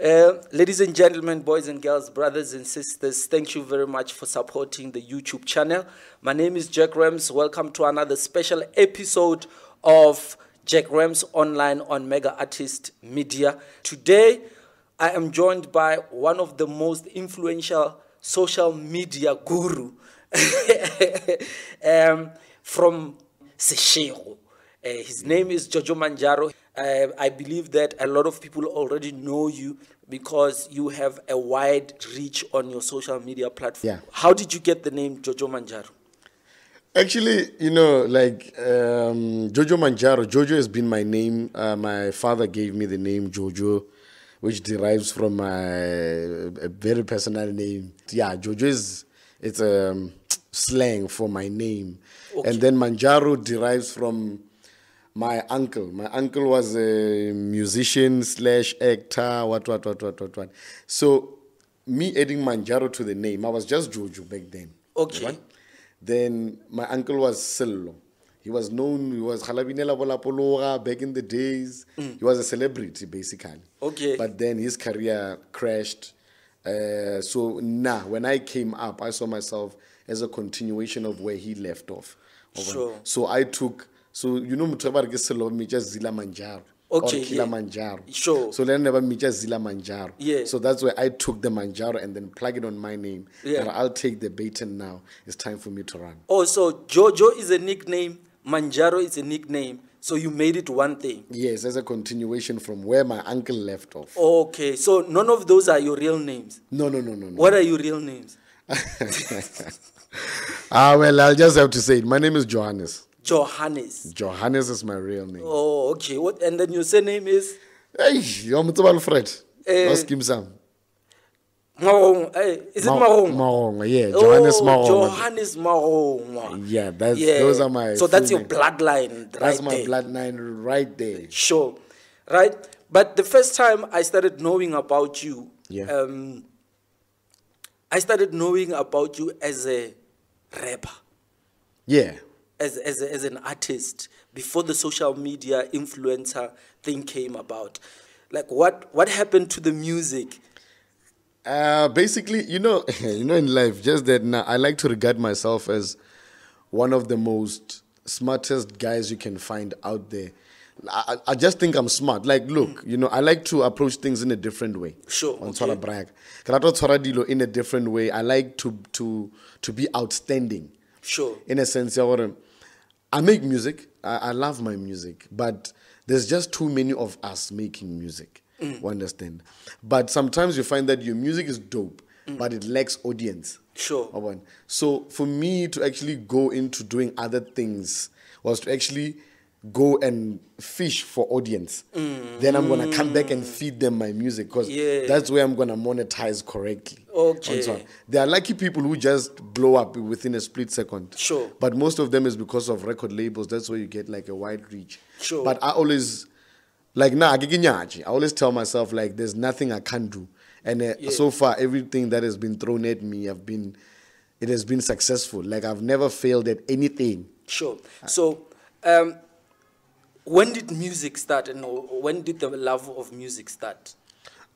Ladies and gentlemen, boys and girls, brothers and sisters, thank you very much for supporting the YouTube channel. My name is Jack Rams. Welcome to another special episode of Jack Rams Online on Mega Artist Media. Today, I am joined by one of the most influential social media guru from Seshego. His name is JOJO Manjaro. I believe that a lot of people already know you because you have a wide reach on your social media platform. Yeah. How did you get the name JOJO Manjaro? Actually, JOJO Manjaro, JOJO has been my name. My father gave me the name JOJO, which derives from a very personal name. Yeah, JOJO it's a slang for my name. Okay. And then Manjaro derives from my uncle. My uncle was a musician / actor, what. So, me adding Manjaro to the name, I was just JOJO back then. Okay. Right? Then, my uncle was Sello. He was known, he was Halabinela Bolapologa back in the days. He was a celebrity, basically. Okay. But then his career crashed. So, when I came up, I saw myself as a continuation of where he left off. Sure. So, I took... So, Mutrabar Geselo, me just Zila Manjaro. Okay, or Kila Manjaro. Sure. So, then never me just Zila Manjaro. Yeah. So, that's where I took the Manjaro and then plug it on my name. Yeah. And I'll take the baton now. It's time for me to run. Oh, so JOJO is a nickname, Manjaro is a nickname. So you made it one thing. Yes, as a continuation from where my uncle left off. Okay, so none of those are your real names? No. What are your real names? Well, I'll just have to say it. My name is Johannes. Johannes. Johannes is my real name. Oh, okay. What? And then your surname is? Hey, you're Alfred. Ask him some. Marong. Hey, is it Marong? Marong, yeah. Johannes Marong. Johannes Marong. Yeah, those are my. So that's your bloodline. That's my bloodline right there. Sure. Right? But the first time I started knowing about you, I started knowing about you as a rapper. Yeah. As an artist, before the social media influencer thing came about. Like, what happened to the music? Basically, in life, just that now I like to regard myself as one of the most smartest guys you can find out there. I just think I'm smart. Like, look, I like to approach things in a different way. Sure. Okay. In a different way. I like to be outstanding. Sure. In a sense, I make music. I love my music, but there's just too many of us making music. You understand? But sometimes you find that your music is dope, but it lacks audience. Sure. So for me to actually go into doing other things was to actually go and fish for audience. Then I'm going to come back and feed them my music because that's where I'm going to monetize correctly. Okay. There are lucky people who just blow up within a split second. Sure. But most of them is because of record labels. That's where you get like a wide reach. Sure. But I always, I always tell myself like there's nothing I can't do. And so far, everything that has been thrown at me, it has been successful. Like I've never failed at anything. Sure. So, when did music start, and when did the love of music start?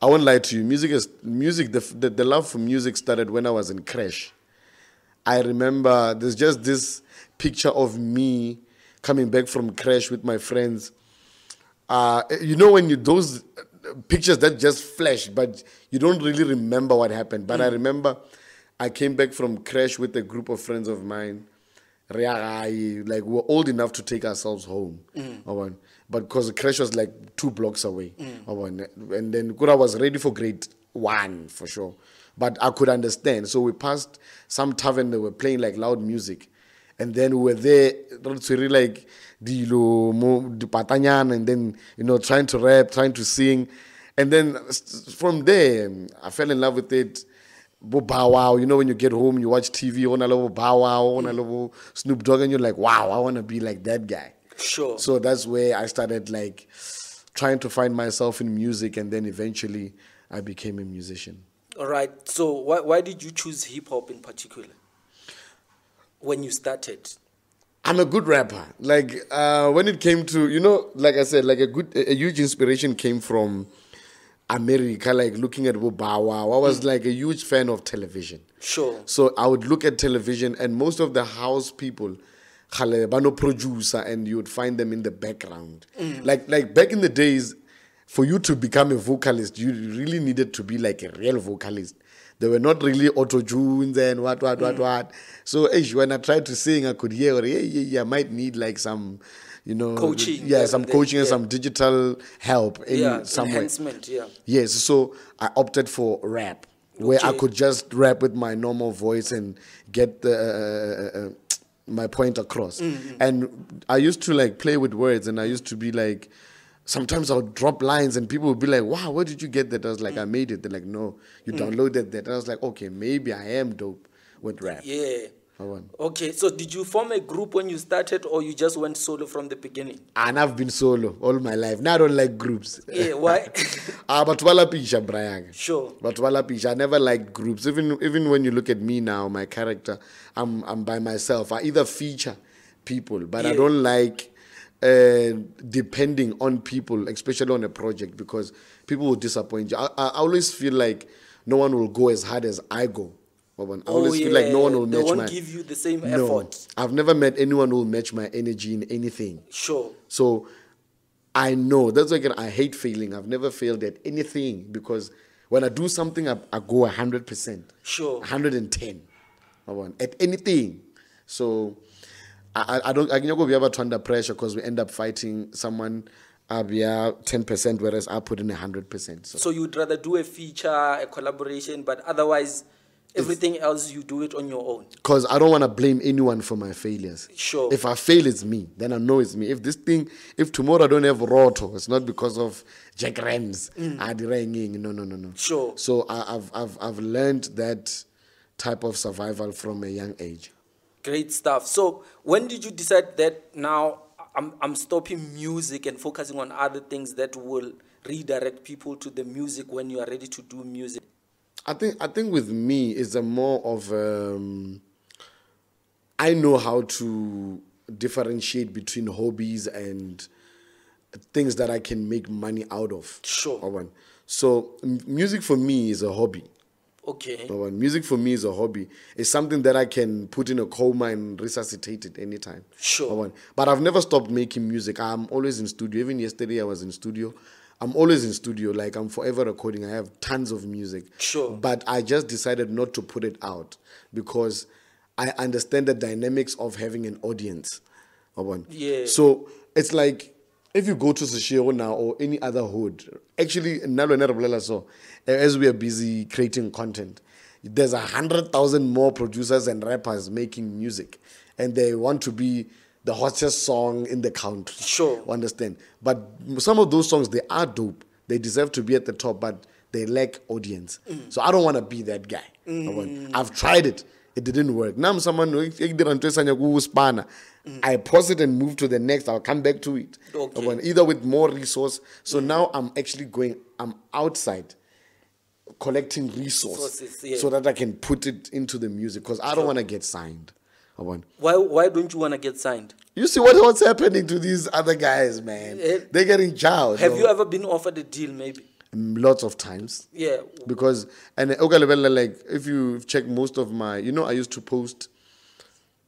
I won't lie to you. The love for music started when I was in Crash. I remember there's just this picture of me coming back from Crash with my friends. When those pictures that just flash, but you don't really remember what happened. But I remember I came back from Crash with a group of friends of mine. Like we were old enough to take ourselves home, but because the Crash was like 2 blocks away, and then Kura was ready for grade 1 for sure, but I could understand. So we passed some tavern that were playing like loud music, and then we were there to really like the patanyan, and then trying to rap, trying to sing, and then from there I fell in love with it. Bow Wow, when you get home, you watch TV, on a level Bow Wow, on a level Snoop Dogg, and you're like, wow, I want to be like that guy. Sure. So that's where I started like trying to find myself in music, and then eventually I became a musician. All right. So why did you choose hip hop in particular when you started? I'm a good rapper. Like when it came to, like I said, like a huge inspiration came from America, like looking at Bobawa. I was like a huge fan of television. Sure. So I would look at television, and most of the house people, no producer, and you would find them in the background. Like back in the days, for you to become a vocalist, you really needed to be like a real vocalist. There were not really auto-tunes and what. So when I tried to sing, I could hear, I might need like some, coaching. Some coaching and some digital help in some way. Enhancement, Yes, so I opted for rap, where I could just rap with my normal voice and get the my point across. And I used to like play with words, and I used to be like, sometimes I would drop lines and people would be like, wow, where did you get that? I was like, I made it. They're like, no, you downloaded that. And I was like, okay, maybe I am dope with rap. Yeah. Okay, so did you form a group when you started, or you just went solo from the beginning? And I've been solo all my life. Now I don't like groups. Yeah, why? But wala pisha, Brian. Sure. But wala pisha. I never liked groups. Even when you look at me now, my character, I'm by myself. I either feature people, but I don't like depending on people, especially on a project, because people will disappoint you. I always feel like no one will go as hard as I go. I always feel like no one will match they won't give you the same effort. I've never met anyone who will match my energy in anything. Sure. So I know that's like I hate failing. I've never failed at anything, because when I do something, I go 100%. Sure. 110. At anything. So I don't. I can go be able to under pressure, because we end up fighting someone. I'll be 10%, whereas I put in 100%. So you'd rather do a feature, a collaboration, but otherwise, everything else you do it on your own. Because I don't want to blame anyone for my failures. Sure. If I fail, it's me. Then I know it's me. If tomorrow I don't have Roto, it's not because of Jack Rams. No. Sure. So I've learned that type of survival from a young age. Great stuff. So when did you decide that now I'm stopping music and focusing on other things that will redirect people to the music when you are ready to do music? I think with me it's a more of I know how to differentiate between hobbies and things that I can make money out of. Sure. So music for me is a hobby. Okay. Music for me is a hobby. It's something that I can put in a coma and resuscitate it anytime. Sure. But I've never stopped making music. I'm always in studio. Even yesterday I was in studio. I'm always in studio. Like, I'm forever recording. I have tons of music. Sure. But I just decided not to put it out because I understand the dynamics of having an audience. Yeah. So it's like, if you go to Seshego now or any other hood, actually, as we are busy creating content, there's 100,000 more producers and rappers making music, and they want to be the hottest song in the country. Sure. Understand? But some of those songs, they are dope. They deserve to be at the top, but they lack audience. So I don't want to be that guy. I've tried it. It didn't work. Now I'm someone who I pause it and move to the next. I'll come back to it. Okay. Either with more resource. So now I'm actually I'm outside collecting resources so that I can put it into the music, because I don't want to get signed. Why don't you want to get signed? You see what's happening to these other guys, man. They're getting child. Have you ever been offered a deal, maybe? Lots of times. Yeah. Because, and like, if you check most of my, I used to post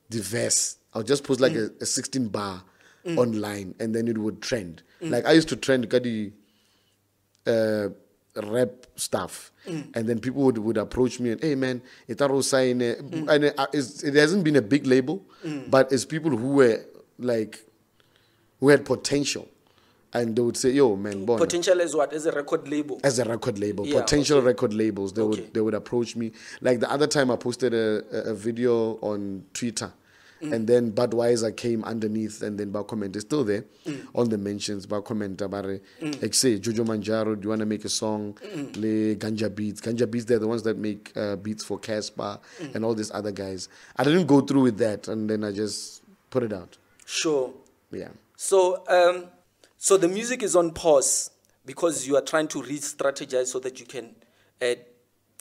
the verse. I'll just post like a 16 bar online, and then it would trend. Like, I used to trend the rap stuff, and then people would approach me and, hey man, it hasn't been a big label, but it's people who were like, who had potential. And they would say, yo, man, bon. Potential as what? As a record label? As a record label. Yeah, potential record labels. They would approach me. Like the other time I posted a video on Twitter, and then Budweiser came underneath, and then by comment is still there on the mentions. By comment about like say JOJO Manjaro, do you want to make a song? Le Ganja Beats. Ganja Beats, they're the ones that make beats for Cassper and all these other guys. I didn't go through with that, and then I just put it out. Sure. Yeah. So the music is on pause because you are trying to re-strategize so that you can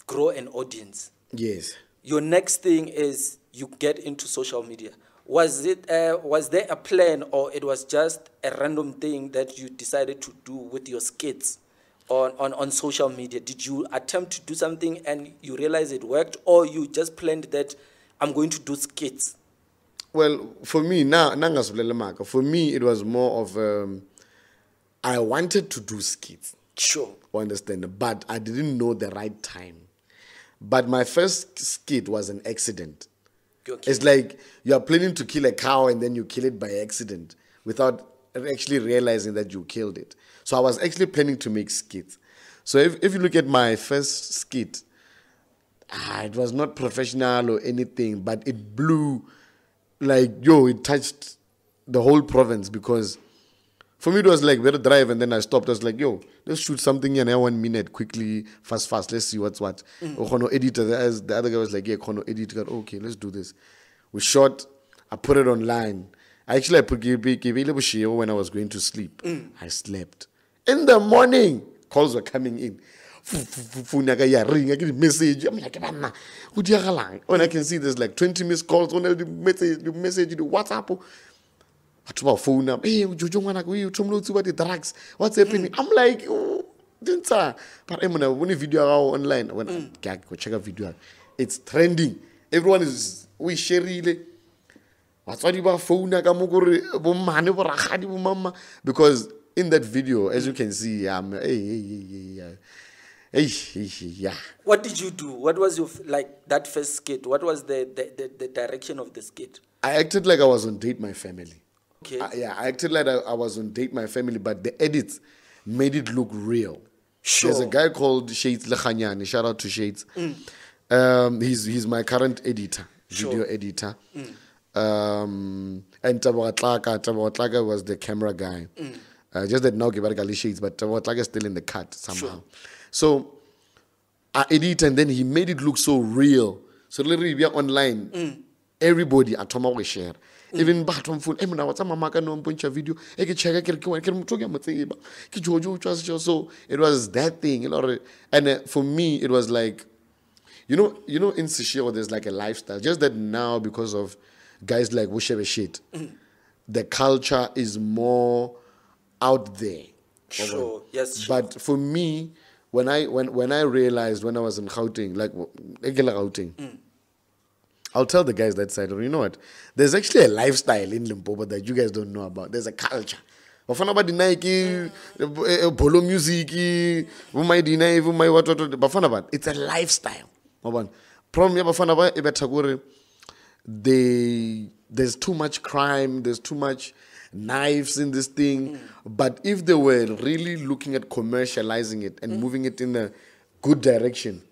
grow an audience. Yes. Your next thing is you get into social media. Was there a plan, or it was just a random thing that you decided to do with your skits on social media? Did you attempt to do something and you realize it worked, or you just planned that I'm going to do skits? Well, for me, for me, it was more of I wanted to do skits. Sure. Understand, but I didn't know the right time. But my first skit was an accident. Okay. It's like you are planning to kill a cow and then you kill it by accident without actually realizing that you killed it. So I was actually planning to make skits. So if you look at my first skit, it was not professional or anything, but it blew, like, it touched the whole province, because for me it was like very drive, and then I stopped. I was like, let's shoot something in 1 minute quickly, fast, let's see what's what. Editor, as the other guy was like, editor, okay, let's do this. We shot, I put it online. Actually, I put when I was going to sleep. I slept. In the morning, calls were coming in. Phone I get a message. I'm like, when I can see there's like 20 missed calls, when the message, the WhatsApp. I took my phone up. Hey, Jojo Manjaro, you told me about the drugs. What's happening? I'm like, didn't I? But when I video online, when I go check a video, it's trending. Everyone is share really. What's what about phone? Because in that video, as you can see, What did you do? What was your that first skit? What was the direction of the skit? I acted like I was on Date My Family. Okay. I acted like I was on Date My Family, but the edits made it look real. Sure. There's a guy called Shades Lekhanyane. Shout out to Shades. He's my current editor, video editor. And Tabogatlaka was the camera guy. Just that now Gibargali Shades, but Tabogatlaka is still in the cut somehow. Sure. So I edit, and then he made it look so real. So literally we are online. Everybody at Toma will share. Even bottom phone, what's a mama no bunch of video. So it was that thing, and for me it was like, in Seshego there's like a lifestyle. Just that now, because of guys like Wushebe Shit, the culture is more out there. Sure. Yes. Sure. But for me, when I realized when I was in Gauteng, I'll tell the guys that side, you know what? There's actually a lifestyle in Limpopo that you guys don't know about. There's a culture. Polo music, it's a lifestyle. There's too much crime, there's too much knives in this thing. But if they were really looking at commercializing it and moving it in a good direction,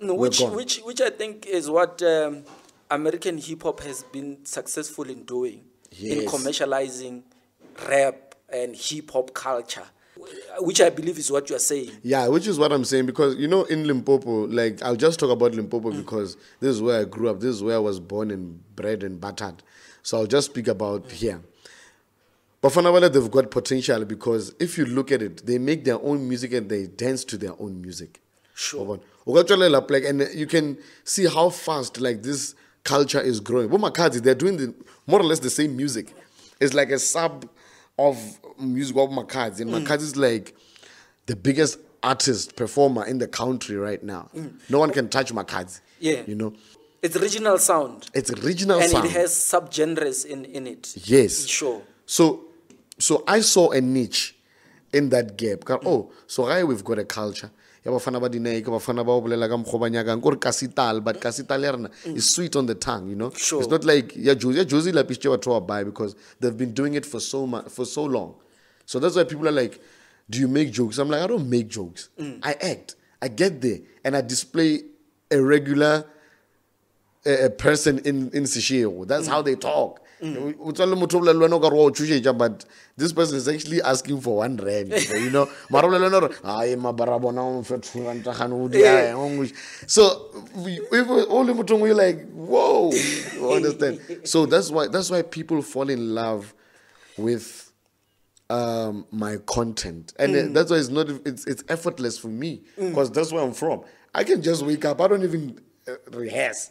which I think is what American hip hop has been successful in doing, in commercializing rap and hip hop culture, which I believe is what you are saying. Yeah, which is what I'm saying, because in Limpopo, like, I'll just talk about Limpopo because this is where I grew up, this is where I was born and bred and battered. So I'll just speak about here. But Fanawala, they've got potential, because if you look at it, they make their own music and they dance to their own music. Sure. And you can see how fast this culture is growing. They're doing more or less the same music. It's like a sub of music of Makadzi. And Makadzi is like the biggest artist, performer in the country right now. No one can touch Makadzi. Yeah. It's original sound. It's original sound. And it has sub-genres in it. Yes. Sure. So I saw a niche in that gap. So we've got a culture. But Cassital is sweet on the tongue, Sure. It's not like Josie la because they've been doing it for so long. So that's why people are like, do you make jokes? I'm like, I don't make jokes. I act. I get there and I display a regular person in Seshego. That's how they talk. But this person is actually asking for 1 rand. So we're like, whoa, you understand? So that's why people fall in love with my content, and that's why it's effortless for me, because that's where I'm from. I can just wake up. I don't even rehearse.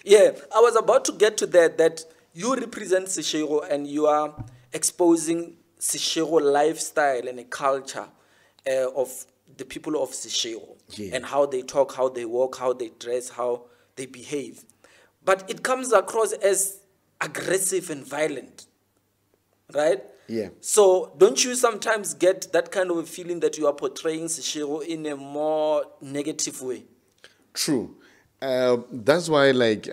Yeah, I was about to get to that you represent Seshego and you are exposing Seshego lifestyle and a culture of the people of Seshego Yeah. and how they talk, how they walk, how they dress, how they behave. But it comes across as aggressive and violent, right? Yeah. So don't you sometimes get that kind of a feeling that you are portraying Seshego in a more negative way? True. That's why, like,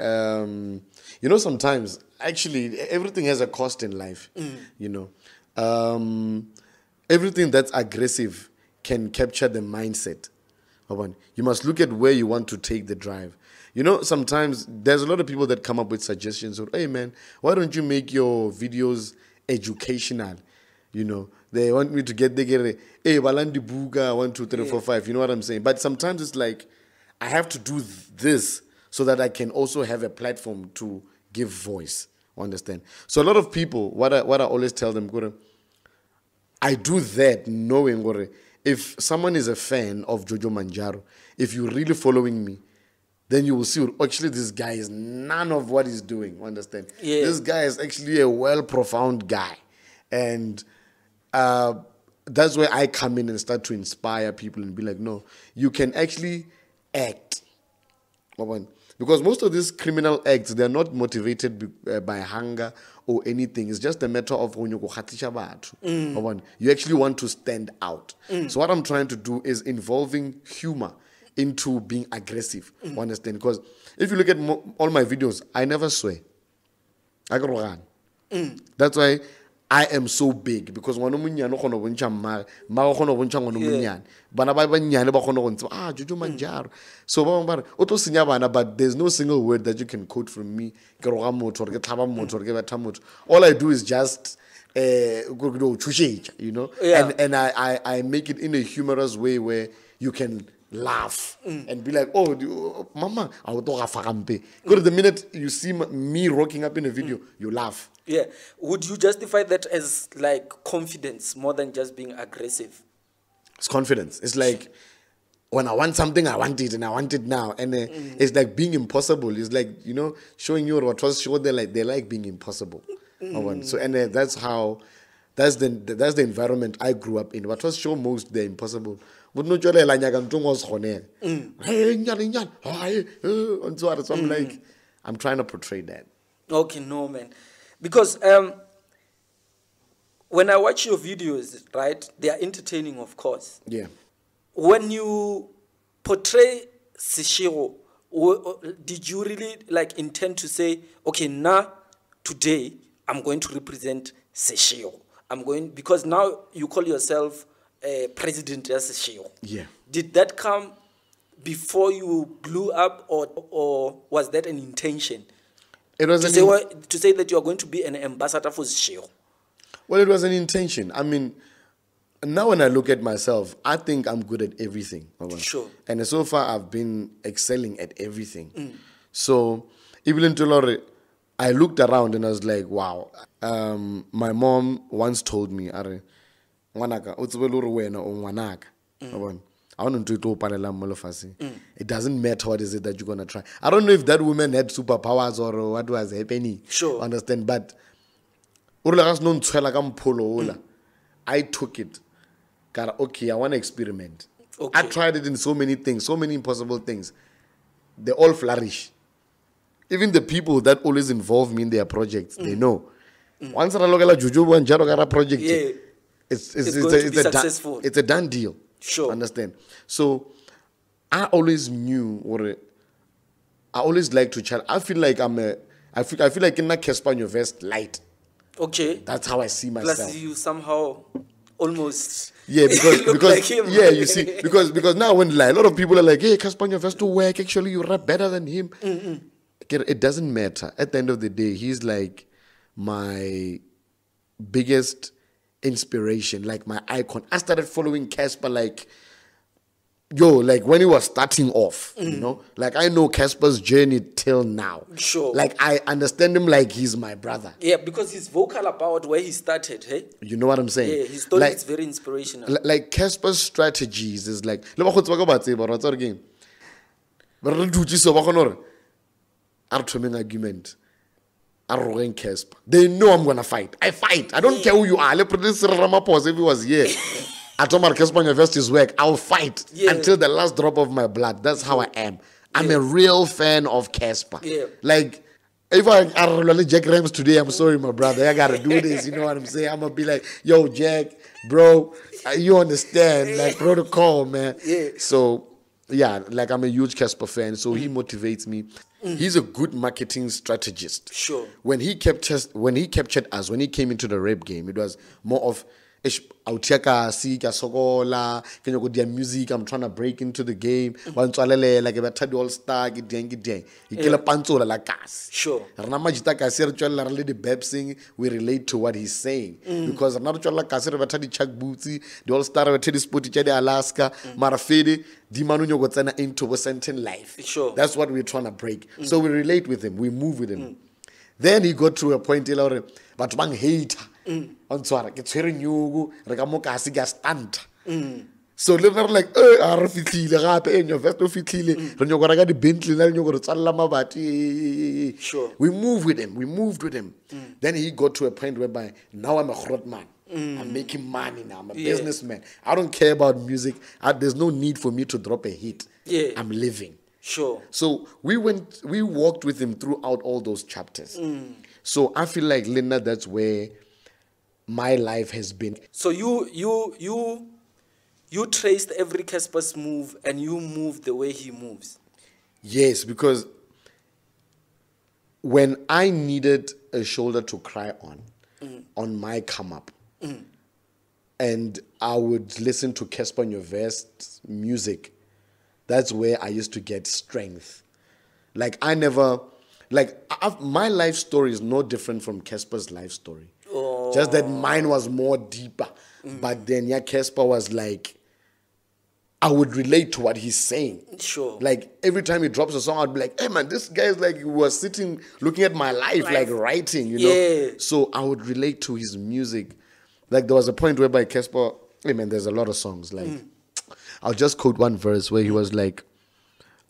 sometimes actually everything has a cost in life. You know, everything that's aggressive can capture the mindset. You must look at where you want to take the drive. You know, sometimes there's a lot of people that come up with suggestions of, hey man, why don't you make your videos educational? You know, they want me to get hey, Balandi Buga, 1, 2, 3, 4, 5. You know what I'm saying? But sometimes it's like, I have to do this so that I can also have a platform to give voice. Understand? So a lot of people, what I always tell them, I do that knowing, if someone is a fan of JOJO Manjaro, if you're really following me, then you will see, actually, this guy is none of what he's doing. Understand? Yeah. This guy is actually a well-profound guy. And that's where I come in and start to inspire people and be like, no, you can actually act. Because most of these criminal acts, they're not motivated by hunger or anything. It's just a matter of when you you actually want to stand out. So what I'm trying to do is involving humor into being aggressive. Understand? Because if you look at all my videos, I never swear. I can run. That's why I am so big, because one munyano kono boncha ma kono boncha ngono munyane bana ba banyane ba kono gontsha JOJO Manjaro. So ba bang o tlo senya bana, but there's no single word that you can quote from me. Ke roga motho ke tlhaba motho ke betha motho. All I do is just you know, and I make it in a humorous way where you can laugh and be like, oh, mama, I would talk afagampe. Because the minute you see me rocking up in a video, you laugh. Yeah. Would you justify that as like confidence more than just being aggressive? It's confidence. It's like, when I want something, I want it, and I want it now. And it's like being impossible. It's like, you know, showing you what was show they like being impossible. So that's how, that's the environment I grew up in. What was show most they're impossible. But no jole la nyaga ntongo skhone. So I'm like, I'm trying to portray that. Okay, no man. Because when I watch your videos, right, they are entertaining, of course. Yeah. When you portray Seshego, did you really like intend to say, okay, now today I'm going to represent Seshego? Because now you call yourself President as Seshego. Yeah. Did that come before you blew up, or was that an intention? It was to say that you are going to be an ambassador for Seshego. Well, it was an intention. I mean, now when I look at myself, I think I'm good at everything. Sure. And so far, I've been excelling at everything. So, even in Tulore, I looked around and I was like, wow. My mom once told me, it doesn't matter what is it that you're going to try. I don't know if that woman had superpowers or what was happening. Sure. Understand? But I took it. Okay, I want to experiment. Okay. I tried it in so many things, so many impossible things. They all flourish. Even the people that always involve me in their projects, they know. Once I look at JOJO Manjaro project, it's successful. It's a done deal. Sure. Understand? So I always knew, or I always like to challenge. I feel like I feel like in that Cassper in your vest light. Okay. That's how I see myself. Plus you somehow almost because like him. Yeah, you see, because now when a lot of people are like, hey, Cassper in your vest to work, actually you rap better than him. It doesn't matter. At the end of the day, he's like my biggest inspiration, like my icon. I started following Cassper like when he was starting off, you know, like I know Casper's journey till now. Sure. Like I understand him like he's my brother. Yeah, because he's vocal about where he started, hey? You know what I'm saying? Yeah, his story is very inspirational. Like Casper's strategies is like, argument. Cassper. They know I'm gonna fight. I fight. I don't care who you are. If he was here. I told my Cassper University's work, I'll fight Yeah. until the last drop of my blood. That's how I am. I'm a real fan of Cassper. Yeah. Like, if I roll Jack Rams today, I'm sorry, my brother. I gotta do this. You know what I'm saying? I'm gonna be like, yo, Jack, bro, you understand? Like, protocol, man. Yeah. So, yeah, like I'm a huge Cassper fan. So he motivates me. He's a good marketing strategist. Sure. When he captured us, when he came into the rap game, it was more of music, I'm trying to break into the game. Like a all star, Sure. we relate to what he's saying. Because I'm not the all star Alaska, Marafede, into a certain life. Sure. That's what we're trying to break. So we relate with him, we move with him. Then he got to a point, but one hater. It's very new, so little like, Sure. we moved with him. Then he got to a point whereby now I'm a grot man. I'm making money now. I'm a businessman. I don't care about music. There's no need for me to drop a hit. Yeah. I'm living. Sure. So we walked with him throughout all those chapters. So I feel like, Linda, that's where my life has been. So you traced every Cassper's move and you moved the way he moves. Yes, because when I needed a shoulder to cry on my come up, and I would listen to Cassper Nyovest's music, that's where I used to get strength. Like my life story is no different from Cassper's life story. Oh. Just that mine was more deeper. But then, Cassper was like, I would relate to what he's saying. Sure. Like, every time he drops a song, I'd be like, hey, man, this guy's like, he was sitting, looking at my life, like writing, you know? Yeah. So I would relate to his music. Like, there was a point whereby Cassper, hey, man, there's a lot of songs. Like, I'll just quote one verse where he was like,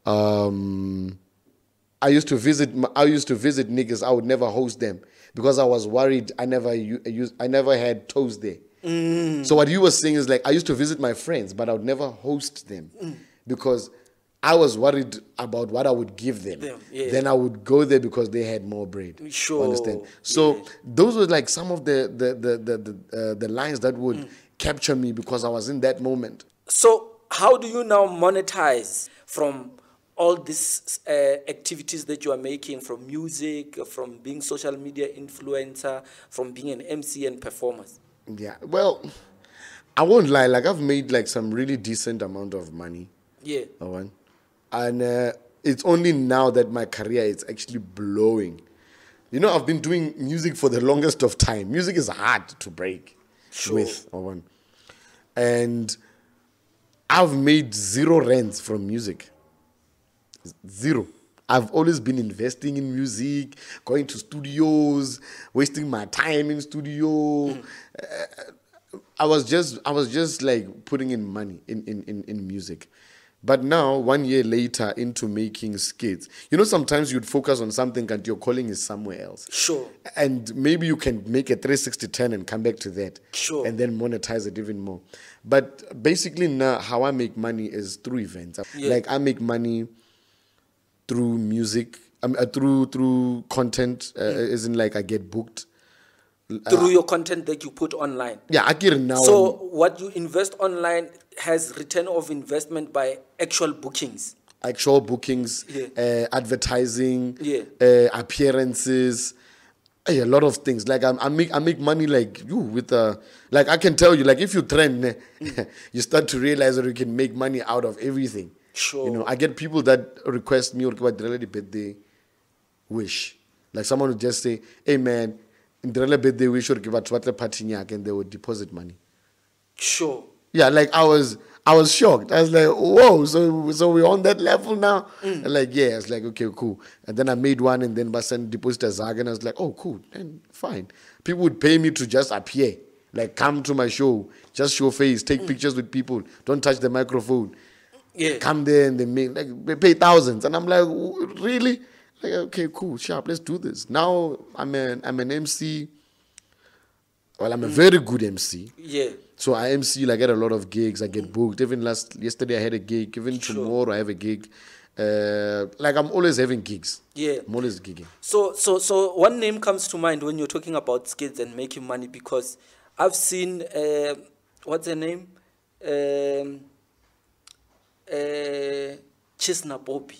I used to visit niggas. I would never host them because I was worried. I never had toes there. So what you were saying is like, I used to visit my friends, but I would never host them because I was worried about what I would give them. Yeah. Then I would go there because they had more bread. Sure. Understand? So those were like some of the lines that would capture me because I was in that moment. So how do you now monetize from all these activities that you are making, from music, from being social media influencer, from being an MC and performers? Yeah, well, I won't lie. Like, I've made like some really decent amount of money. Yeah. And it's only now that my career is actually blowing. You know, I've been doing music for the longest of time. Music is hard to break with. And I've made 0 rands from music. 0. I've always been investing in music, going to studios, wasting my time in studio. I was just like putting in money in music. But now, 1 year later into making skits, you know, sometimes you'd focus on something and your calling is somewhere else. Sure. And maybe you can make a 360-10 and come back to that. Sure. And then monetize it even more. But basically now, how I make money is through events. Yeah. Like, I make money through music, through content, as in like I get booked. Through your content that you put online. Yeah, I get it now. So what you invest online has return of investment by actual bookings. Actual bookings, advertising, appearances, a lot of things. Like I make money like you with like I can tell you, like if you trend, you start to realize that you can make money out of everything. Sure. You know, I get people that request me or birthday wish. Like someone would just say, hey man, in the birthday wish or give a party and they would deposit money. Sure. Yeah, like I was shocked. I was like, whoa, so we're on that level now? And like, yeah, it's like, okay, cool. And then I made one and then Basan deposited a Zag and I was like, oh, cool, and fine. People would pay me to just appear. Like, come to my show, just show face, take pictures with people, don't touch the microphone. Yeah. Come there and they pay thousands. And I'm like, really? Like, okay, cool, sharp, let's do this. Now I'm an MC. Well, I'm a very good MC. Yeah. So I MC, like, I get a lot of gigs. I get booked. Even yesterday I had a gig. Even tomorrow I have a gig. Like, I'm always having gigs. Yeah. I'm always gigging. So one name comes to mind when you're talking about Skits and making money, because I've seen what's her name? Chisna Bobby.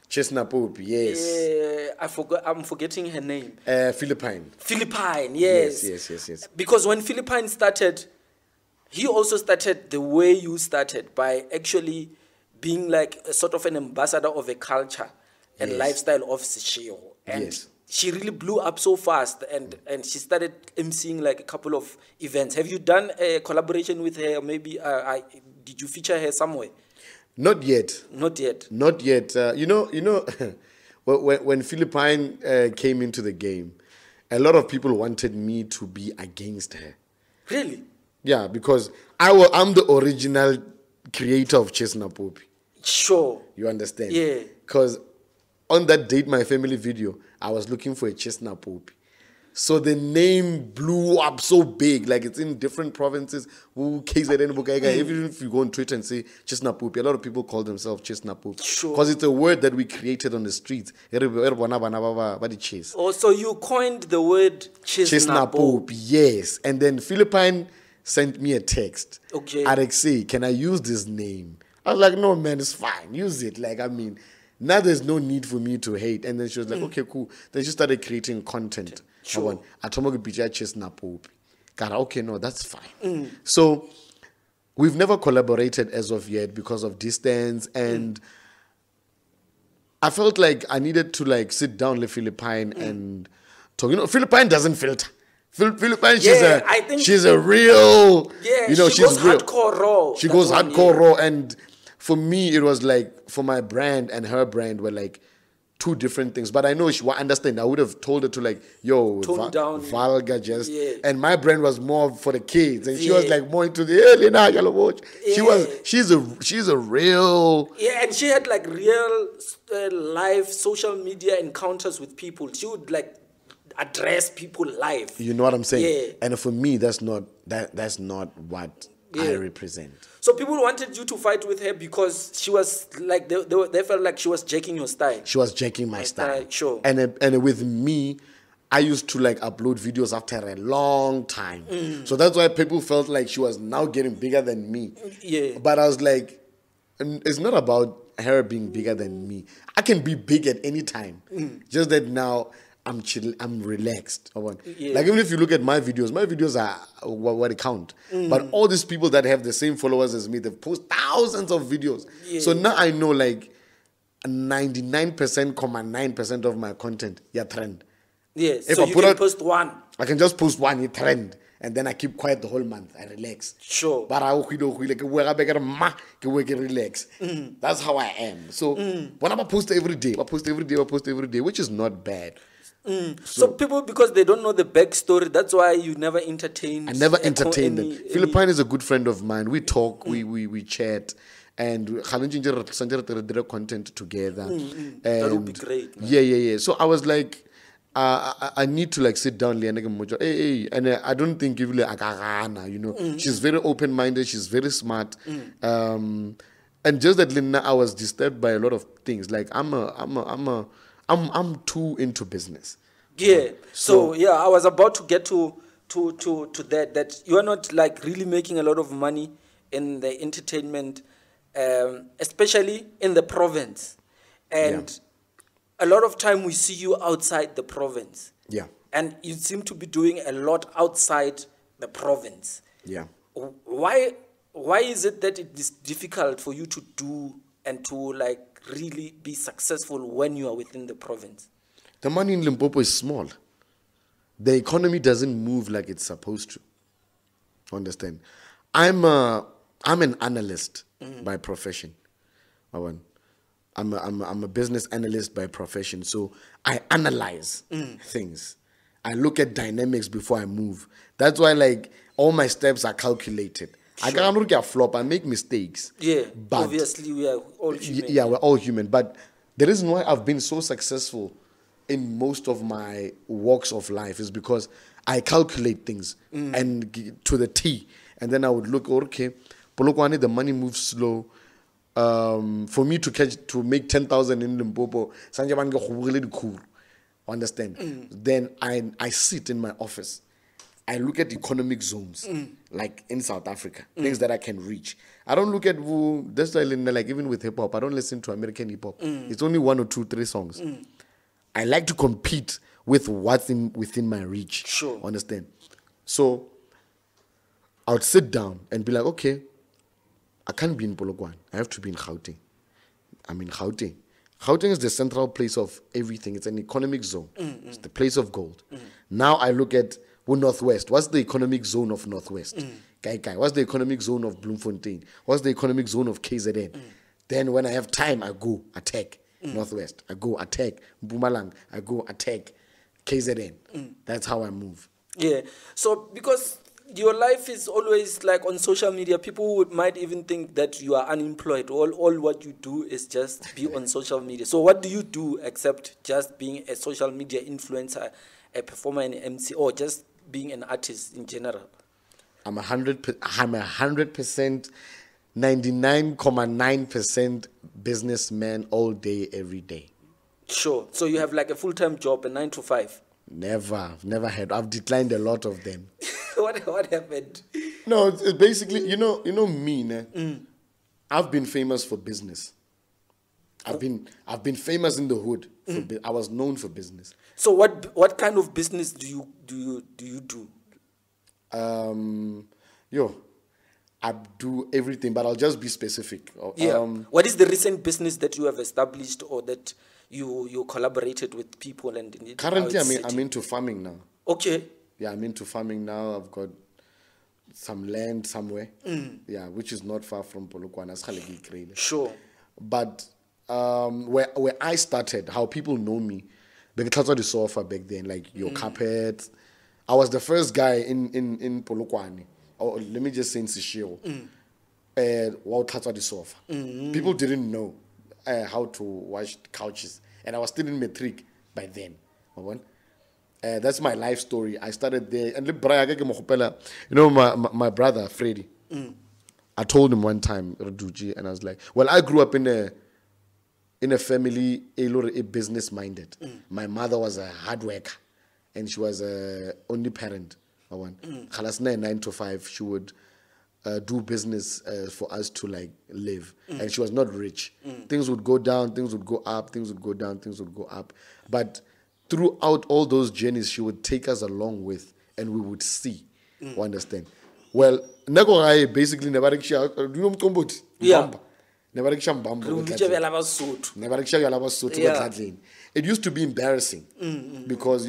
Chestnut Pope, yes. I'm forgetting her name. Philippine. Philippine, yes. Yes. Because when Philippine started, he also started the way you started, by actually being like a sort of an ambassador of a culture and lifestyle of Seshego. And she really blew up so fast, and she started emceeing like a couple of events. Have you done a collaboration with her? Maybe did you feature her somewhere? Not yet. Not yet. Not yet. You know, when Philippine came into the game, a lot of people wanted me to be against her. Really? Yeah, because I'm the original creator of Chestnut Pope. Sure. You understand? Yeah. Because on that Date My Family video, I was looking for a Chestnut Pope. So the name blew up so big, like it's in different provinces. Even if you go on Twitter and say Chestnut Pope, a lot of people call themselves Chestnut Pope. Sure. Because it's a word that we created on the streets. Oh, so you coined the word Chestnut Pope, yes. And then Philippine sent me a text. Okay. Alexei, can I use this name? I was like, no, man, it's fine. Use it. Like, I mean, now there's no need for me to hate. And then she was like, okay, cool. Then she started creating content. Sure. Chestnut Pope. Okay, no, that's fine. So we've never collaborated as of yet because of distance, and I felt like I needed to like sit down with Philippine and talk. You know, Philippine doesn't filter. Philippine, she's a real. Yeah, you know, she goes real. Hardcore raw. She goes hardcore raw, and for me, it was like, for my brand and her brand were like two different things. But I know she will understand. I would have told her to like, yo, tone down, vulgar just. Yeah. And my brand was more for the kids, and she was like more into the early now. Yellow watch. She's a real. Yeah, and she had like real live social media encounters with people. She would like address people live. You know what I'm saying? Yeah. And for me, that's not what I represent. So people wanted you to fight with her because she was like, they felt like she was jacking your style. She was jacking my style. Sure. And with me, I used to like upload videos after a long time. So that's why people felt like she was now getting bigger than me. Yeah. But I was like, it's not about her being bigger than me. I can be big at any time. Just that now I'm chill, I'm relaxed. Yeah. Like, even if you look at my videos are what they count. But all these people that have the same followers as me, they've posted thousands of videos. Yeah. So now I know like 99.9% of my content, trend. Yes. If So I you put can out, post one. I can just post one, trend. And then I keep quiet the whole month. I relax. Sure. But I relax. That's how I am. So when I post every day, which is not bad. So people, because they don't know the backstory, that's why you never entertained. I never entertained them. Philippine is a good friend of mine. We talk, we chat, and content together. And that would be great, man. Yeah. So I was like, I need to like sit down, and I don't think you know. She's very open-minded. She's very smart. And just that, Lina, I was disturbed by a lot of things. Like I'm too into business. Yeah. So yeah, I was about to get to that you are not like really making a lot of money in the entertainment, especially in the province, and a lot of time we see you outside the province. Yeah. And you seem to be doing a lot outside the province. Yeah. Why is it that it is difficult for you to do and to like really be successful when you are within the province? The money in Limpopo is small. The economy doesn't move like it's supposed to. Understand? I'm an analyst by profession. I'm a business analyst by profession. So I analyze things. I look at dynamics before I move. That's why like all my steps are calculated. Sure. I can't get flop. I make mistakes. Yeah, but obviously we are all human. Yeah, we're all human. But the reason why I've been so successful in most of my walks of life is because I calculate things and to the T. And then I would look, okay, Polokwane, the money moves slow. For me to make 10,000 in Limpopo, understand? Then I sit in my office. I look at economic zones, like in South Africa, things that I can reach. I don't look at that's like even with hip hop. I don't listen to American hip hop. It's only 1 or 2, 3 songs. I like to compete with what's within my reach. Sure. Understand? So I would sit down and be like, okay, I can't be in Polokwane. I have to be in Gauteng. I'm in Gauteng. Gauteng is the central place of everything. It's an economic zone. It's the place of gold. Now I look at Northwest. What's the economic zone of Northwest? Kai. What's the economic zone of Bloemfontein? What's the economic zone of KZN? Then when I have time, I go attack Northwest. I go attack Mpumalanga. I go attack KZN. That's how I move. Yeah. So because your life is always like on social media, people might even think that you are unemployed. All what you do is just be on social media. So what do you do except just being a social media influencer, a performer, an MC, or just being an artist in general? I'm 100%, 99.9% businessman all day, every day. Sure. So you have like a full-time job, a 9 to 5? Never had. I've declined a lot of them. What happened? No, it's basically, you know me, I've been famous for business. I've been famous in the hood. I was known for business. So what kind of business do you do? I do everything, but I'll just be specific. What is the recent business that you have established or that you collaborated with people and currently I'm into farming now. Okay. Yeah, I'm into farming now. I've got some land somewhere. Yeah, which is not far from Polokwane. Sure. But where I started, how people know me, because the sofa back then, like your carpet. I was the first guy in Polokwane. Or let me just say in Seshego. The sofa. People didn't know how to wash couches, and I was still in matric by then. That's my life story. I started there, and my brother Freddy. I told him one time, Raduji, and I was like, well, I grew up in a family a business minded. My mother was a hard worker, and she was a only parent. 9 to 5, she would do business for us to like live, and she was not rich. Things would go down, things would go up, things would go down, things would go up. But throughout all those journeys, she would take us along with, and we would see. You understand? Well, basically never it used to be embarrassing because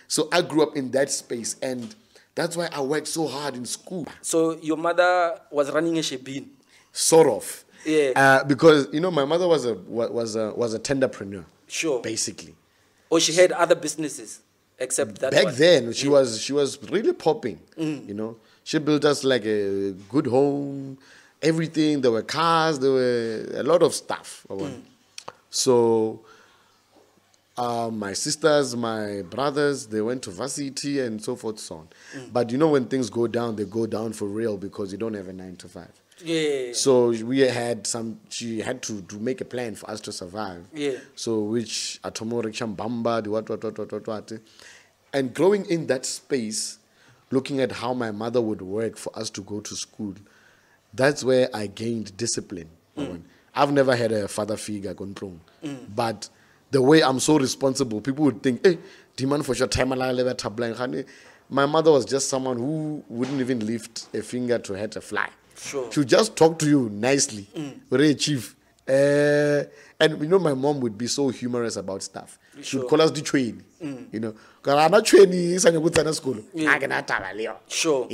so I grew up in that space, and that's why I worked so hard in school. So your mother was running a shebeen? Sort of. Yeah. Because my mother was a tenderpreneur. Sure. Basically. Or she had other businesses except that back one. then she was really popping. She built us like a good home, everything. There were cars, there were a lot of stuff. So my sisters, my brothers, they went to varsity and so forth, so on. But when things go down, they go down for real because you don't have a 9 to 5. Yeah. So she had to make a plan for us to survive. Yeah. So which Atomoriksham Bamba, what. And growing in that space, looking at how my mother would work for us to go to school, that's where I gained discipline. I've never had a father figure, but the way I'm so responsible, people would think, hey, demand for your time. My mother was just someone who wouldn't even lift a finger to hurt a fly. Sure. She would just talk to you nicely. Chief. And my mom would be so humorous about stuff. She would call us the train. Because I'm not training in school. Sure.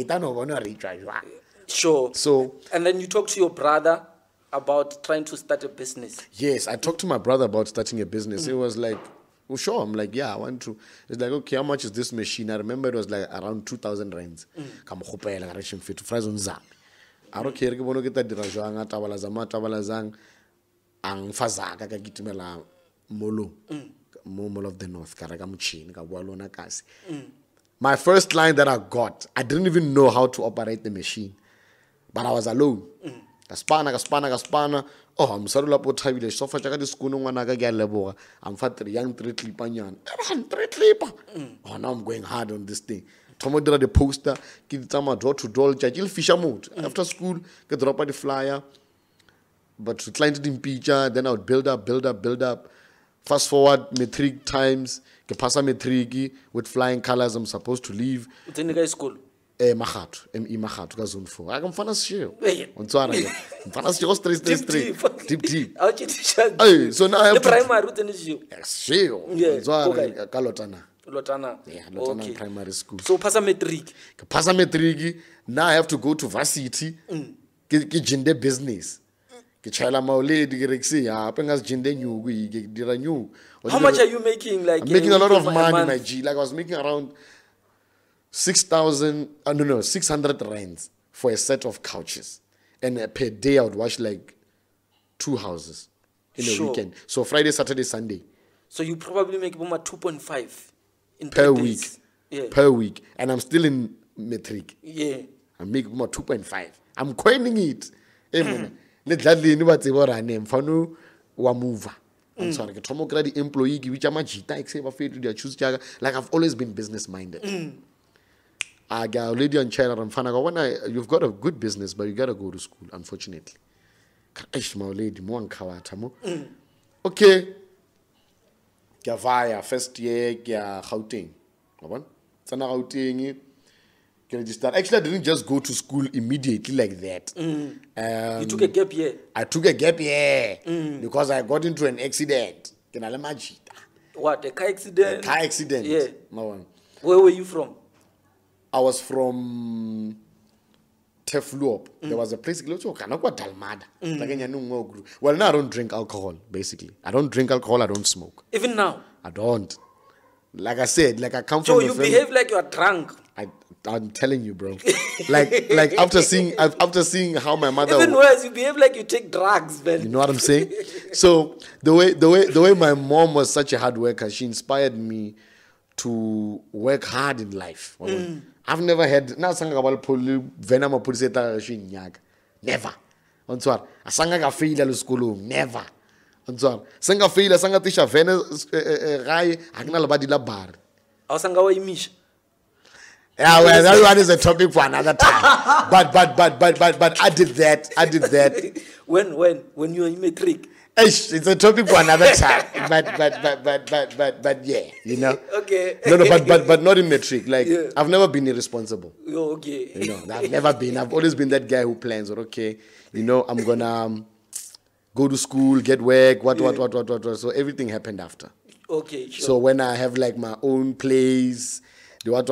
Sure. So, and then you talk to your brother about trying to start a business. Yes, I talked to my brother about starting a business. It was like, well, sure. I'm like, yeah, I want to. It's like, okay, how much is this machine? I remember it was like around 2,000 rands. I don't care ke bono ke ta dira jwang a tabala zang ang fazaka ka kitimela molo mall of the north ka reka machine ka bua lona kasi. My first line that I got, I didn't even know how to operate the machine, but I was alone. Kaspana. Oh, I'm sorry lapo thabile so fa tshaka di skono ngwana ka ke a leboga. I'm fat young 3 clipper nyana. 3 clipper. Oh, now I'm going hard on this thing. Thomo dira the poster, ke tsama door to door, tjatjil fisher mode. After school, ke drop the flyer. But to client in picture, then I would build up. Fast forward metric times, ke passa metric with flying colors. I'm supposed to leave. Then guy school. Magatu, ME Magatu, ka zone 4. I can find a show. On Tswana, find a show straight. Deep. Hey, so now I have the primary route is you. Show. Yeah. Lotana. Yeah, Lotana Okay. Primary School. So passa metric. Passa metric. Now I have to go to varsity. Ke jinde business. Ke chela mauledi ke rexi ya pengas jinde nyugu ke dira nyugu. How much are you making? Like I'm making a lot of money, my G. Like I was making around 600 rands for a set of couches. And per day I would wash like 2 houses in a weekend. So Friday, Saturday, Sunday. So you probably make about 2.5 in per 3 week. days. Yeah. Per week. And I'm still in metric. Yeah. I make about 2.5. I'm coining it. Let that be anybody what I name. Fanu wa mover. I'm sorry. Ke thomo kra di employee ki bicha majita except for to their choose jaga. Like I've always been business minded. I got a lady on China and Fanaga. When you've got a good business, but you gotta go to school, unfortunately. My lady, mo ankawatamo. Okay. Gavaya first year, Gya Gauteng. Sana Gauteng. Actually, I didn't just go to school immediately like that. You took a gap year. I took a gap year because I got into an accident. What, a car accident? A car accident. Yeah. No. Where were you from? I was from Tefluop. There was a place called Dalmada. Well, now I don't drink alcohol, basically. I don't drink alcohol, I don't smoke. Even now? I don't. Like I said, like I come so from you behave like you're drunk. I'm telling you, bro. like after seeing how my mother. Even worse, you behave like you take drugs, man. You know what I'm saying? So the way my mom was such a hard worker, she inspired me to work hard in life. I've never had now sanga about venama puliseta shinyaga. Never. On soir. Asanga ka fail at school. Never. On soir. Sanga fail sanga tisha vena rai akna labadi la bar. Asanga wa imish. Yeah, well, that one is a topic for another time. But I did that. When you were in metric. It's a topic for another time. But yeah, you know. Okay. No, but not in metric. Like I've never been irresponsible. Oh, okay. You know, I've never been. I've always been that guy who plans. Or okay, you know, I'm gonna go to school, get work, what. So everything happened after. Okay, sure. So when I have like my own place, the what,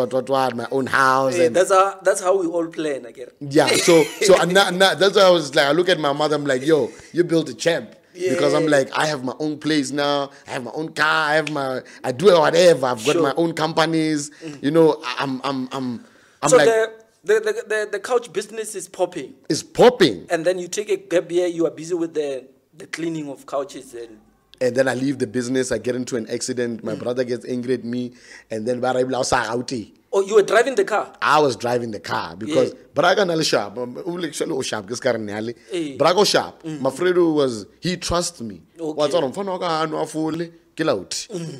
my own house, Hey, and that's how we all plan, I get. yeah. So that's why I was like, I look at my mother, I'm like, yo, you built a champ. Yeah. Because I'm like, I have my own place now. I have my own car. I do whatever. I've got my own companies. You know, I'm so like, the couch business is popping. It's popping. And then you take a gap year. You are busy with the cleaning of couches and then I leave the business. I get into an accident. My brother gets angry at me, and then Oh, you were driving the car? I was driving the car because Braga nali sharp. Sharp this car nali. Braga sharp. My friend he trusts me. Okay.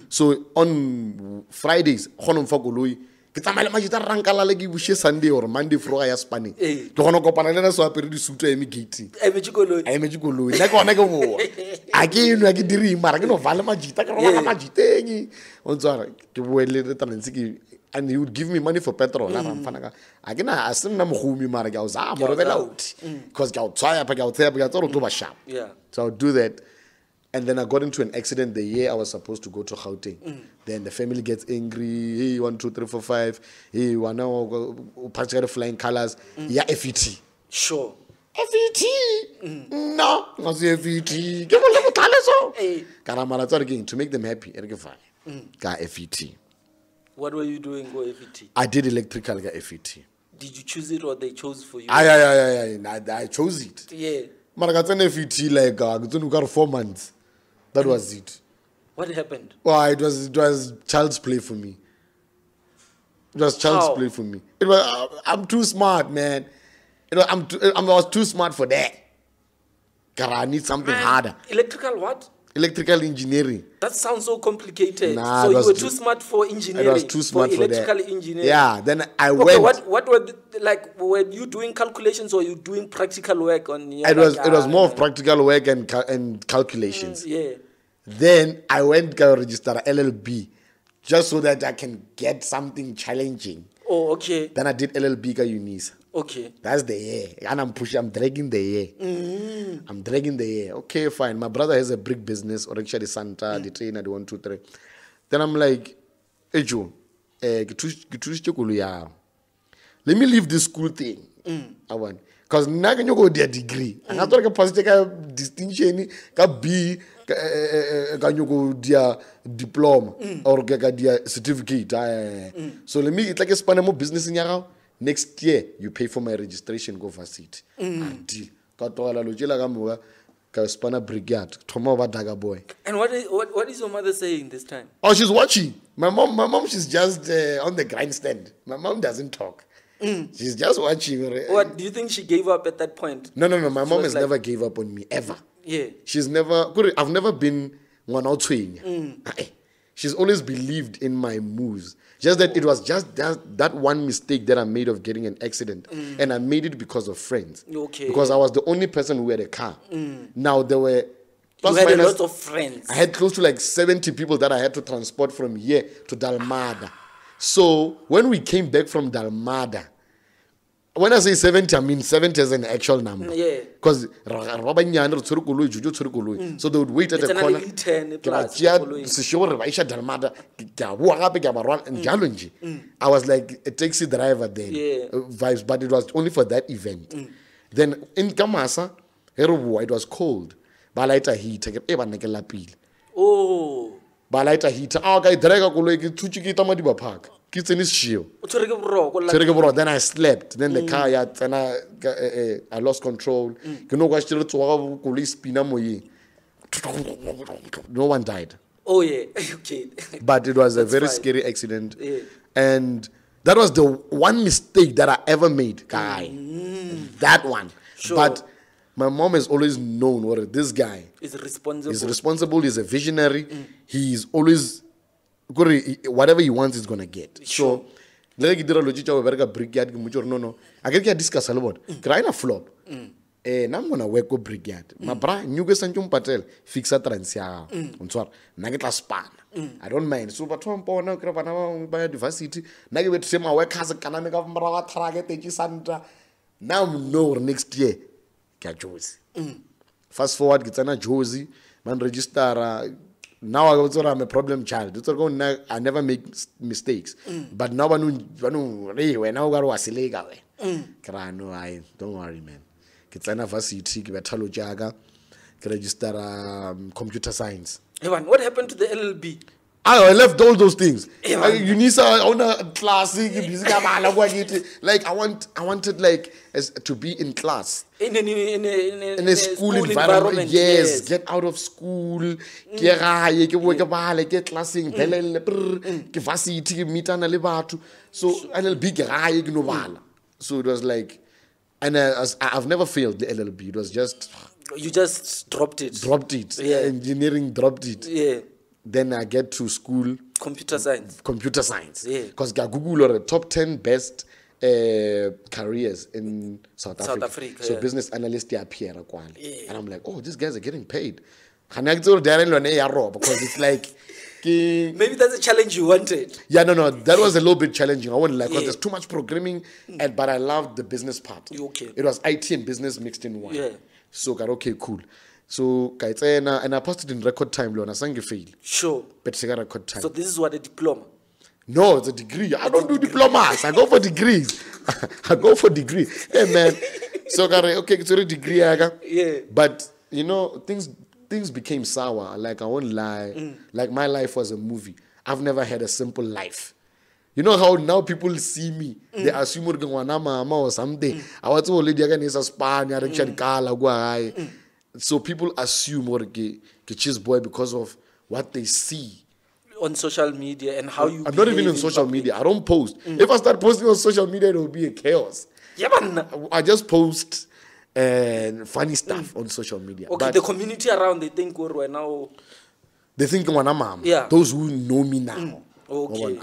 So on Fridays, Sunday or Monday for I Spani. To hono ko panela so apere di suit emi gate. Emi koloi. Na kona go. Again wa ke diri mara ke no vala majita ka rola majitengi. On tsara ke boele re tantsiki and he would give me money for petrol. Again I asim na mohumi mara ke uza mo rebela out. Because ke tsaya pa ke tsaya pa ke tsoro to ba sharp. Yeah. So I would do that. And then I got into an accident the year I was supposed to go to Gauteng. Then the family gets angry. Hey, 1, 2, 3, 4, 5. Hey, one now particular flying colors. Yeah, FET. Sure. FET. No, not FET. Give a little so. Karamara to make them happy. FET. What were you doing go FET? I did electrical FET. Did you choose it or they chose for you? I chose it. Yeah. But I got like 4 months. That was it. What happened? Well, it was child's play for me. It was child's play for me. It was I'm too smart, man. I was too smart for that. God, I need something harder. Electrical what? Electrical engineering. That sounds so complicated. Nah, so you were too smart for engineering. I was too smart for electrical that. engineering. Yeah. Then I went. What were were you doing calculations or you doing practical work on? It was more of practical work and calculations. Yeah. Then I went to register LLB, just so that I can get something challenging. Oh, okay. Then I did LLB ka Unis. Okay. That's the year. And I'm dragging the year. I'm dragging the year. Okay, fine. My brother has a brick business, or actually Santa, the trainer, the 1, 2, 3. Then I'm like, hey Joe, let me leave this school thing. I want. Because now can you go their degree? And I thought I can take a distinction, can be, can you go their diploma or get their certificate. So let me, it's like a span more business in your next year, you pay for my registration, go for seat. Deal. Brigade. Boy. And what is your mother saying this time? Oh, she's watching. My mom, she's just on the grindstand. My mom doesn't talk. She's just watching. What do you think she gave up at that point? No. My mom has never gave up on me ever. Yeah. She's never. I've never been one out swing. She's always believed in my moves. Just that it was just that one mistake that I made of getting an accident. And I made it because of friends. Okay. Because I was the only person who had a car. Now there were... You had a lot of friends. I had close to like 70 people that I had to transport from here to Dalmada. So when we came back from Dalmada, when I say 70, I mean 70 as an actual number. Yeah. Because so they would wait at the corner. I was like a taxi driver then. Yeah. Vibes, but it was only for that event. Then in Kamasa, it was cold. Balaita heat. Oh. Balaita heat. Okay, drega koloi ki tuchi ki tamadi park. Then I slept. Then the car, and I lost control. No one died. Oh yeah, okay. But it was a very scary accident. Yeah. And that was the one mistake that I ever made, guy. That one. Sure. But my mom has always known what this guy is responsible. He's responsible. He's a visionary. He's always whatever he wants, he's gonna get. Sure. So, I get discuss a lot. Crying a flop. I'm gonna work with brigade. My bra, you get Sanjum Patel, fix a transia. Nageta span. I don't mind. So, but one power now, biodiversity. Nagabit Sema work has a canonic of Mara target, Santa. Now, no, next year. Josie. Fast forward, get Josie, man register. Now I'm a problem child. I never make mistakes. But now I know don't worry, man. Kitana varsity, Kibatalo Jaga, register computer science. Evan, what happened to the LLB? I left all those things. Unisa on a classic, like I wanted like to be in class. In a school environment. Yes, get out of school. Get classing. So so it was like, and I've never failed the LLB. It was just you just dropped it. Yeah. Engineering dropped it. Yeah. Then I get to school. Computer science. Yeah. Because Google are the top 10 best careers in South Africa. So business analyst appear. And I'm like, oh, these guys are getting paid. Because it's like maybe that's a challenge you wanted. Yeah, no, that was a little bit challenging. I wanted because there's too much programming, but I loved the business part. Okay. It was IT and business mixed in one. Yeah. So okay, cool. So and I passed it in record time, Lona. Sang fail. Sure. But record time. So this is what a diploma. No, it's a degree. I don't do diplomas. I go for degrees. I go for degree. Hey man. So okay, it's a degree. Yeah. But you know, things became sour. Like I won't lie. Like my life was a movie. I've never had a simple life. You know how now people see me, they assume we're going mama or something. I want to already again is a Spaniard, so people assume we're a cheese boy because of what they see on social media and how you. I'm not even on social media. I don't post. If I start posting on social media, it will be a chaos. Yeah, man. I just post funny stuff on social media. Okay, but the community around, they think we're now. They think I'm a mom. Yeah. Those who know me now. Okay.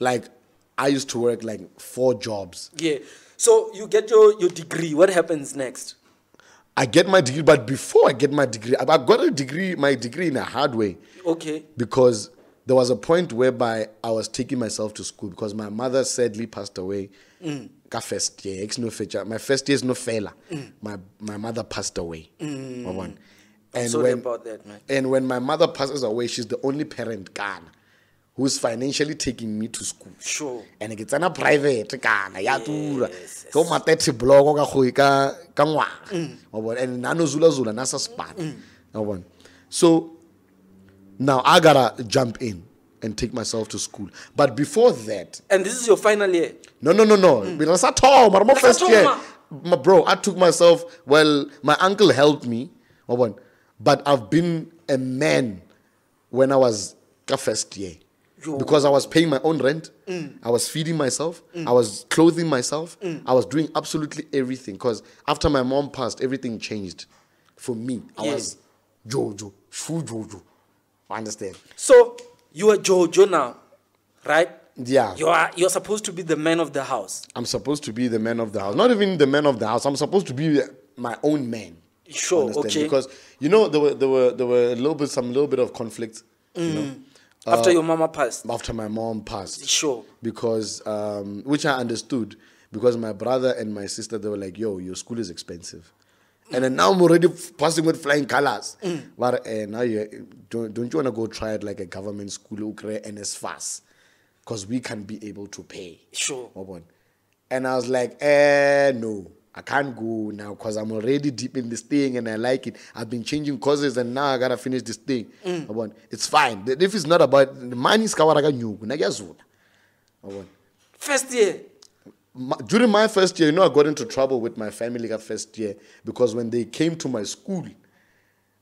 Like, I used to work like 4 jobs. Yeah. So you get your degree. What happens next? I get my degree, but before I get my degree, I got my degree in a hard way. Okay. Because there was a point whereby I was taking myself to school because my mother sadly passed away. First year, my first year is no failure. My mother passed away. And sorry about that, man. And when my mother passes away, she's the only parent who's financially taking me to school. Sure. And it's a private Yes. Go ma 30 blog and nano zula nasa span. So now I gotta jump in and take myself to school. But before that, and this is your final year? No. Because my first year, bro, I took myself. Well, my uncle helped me, but I've been a man when I was first year. Because I was paying my own rent, I was feeding myself, I was clothing myself, I was doing absolutely everything. Because after my mom passed, everything changed for me. I was JOJO, true JOJO. I understand. So you are JOJO now, right? Yeah. You're supposed to be the man of the house. I'm supposed to be the man of the house. Not even the man of the house. I'm supposed to be my own man. Sure. Okay. Because there were some little bit of conflict. You know. After your mama passed? After my mom passed. Sure. Because, which I understood, because my brother and my sister, they were like, yo, your school is expensive. And then now I'm already passing with flying colors. But now don't you want to go try it like a government school and as fast? Because we can be able to pay. Sure. And I was like, no. I can't go now because I'm already deep in this thing and I like it. I've been changing courses and now I gotta finish this thing. It's fine. If it's not about the money, first year. During my first year, I got into trouble with my family first year because when they came to my school,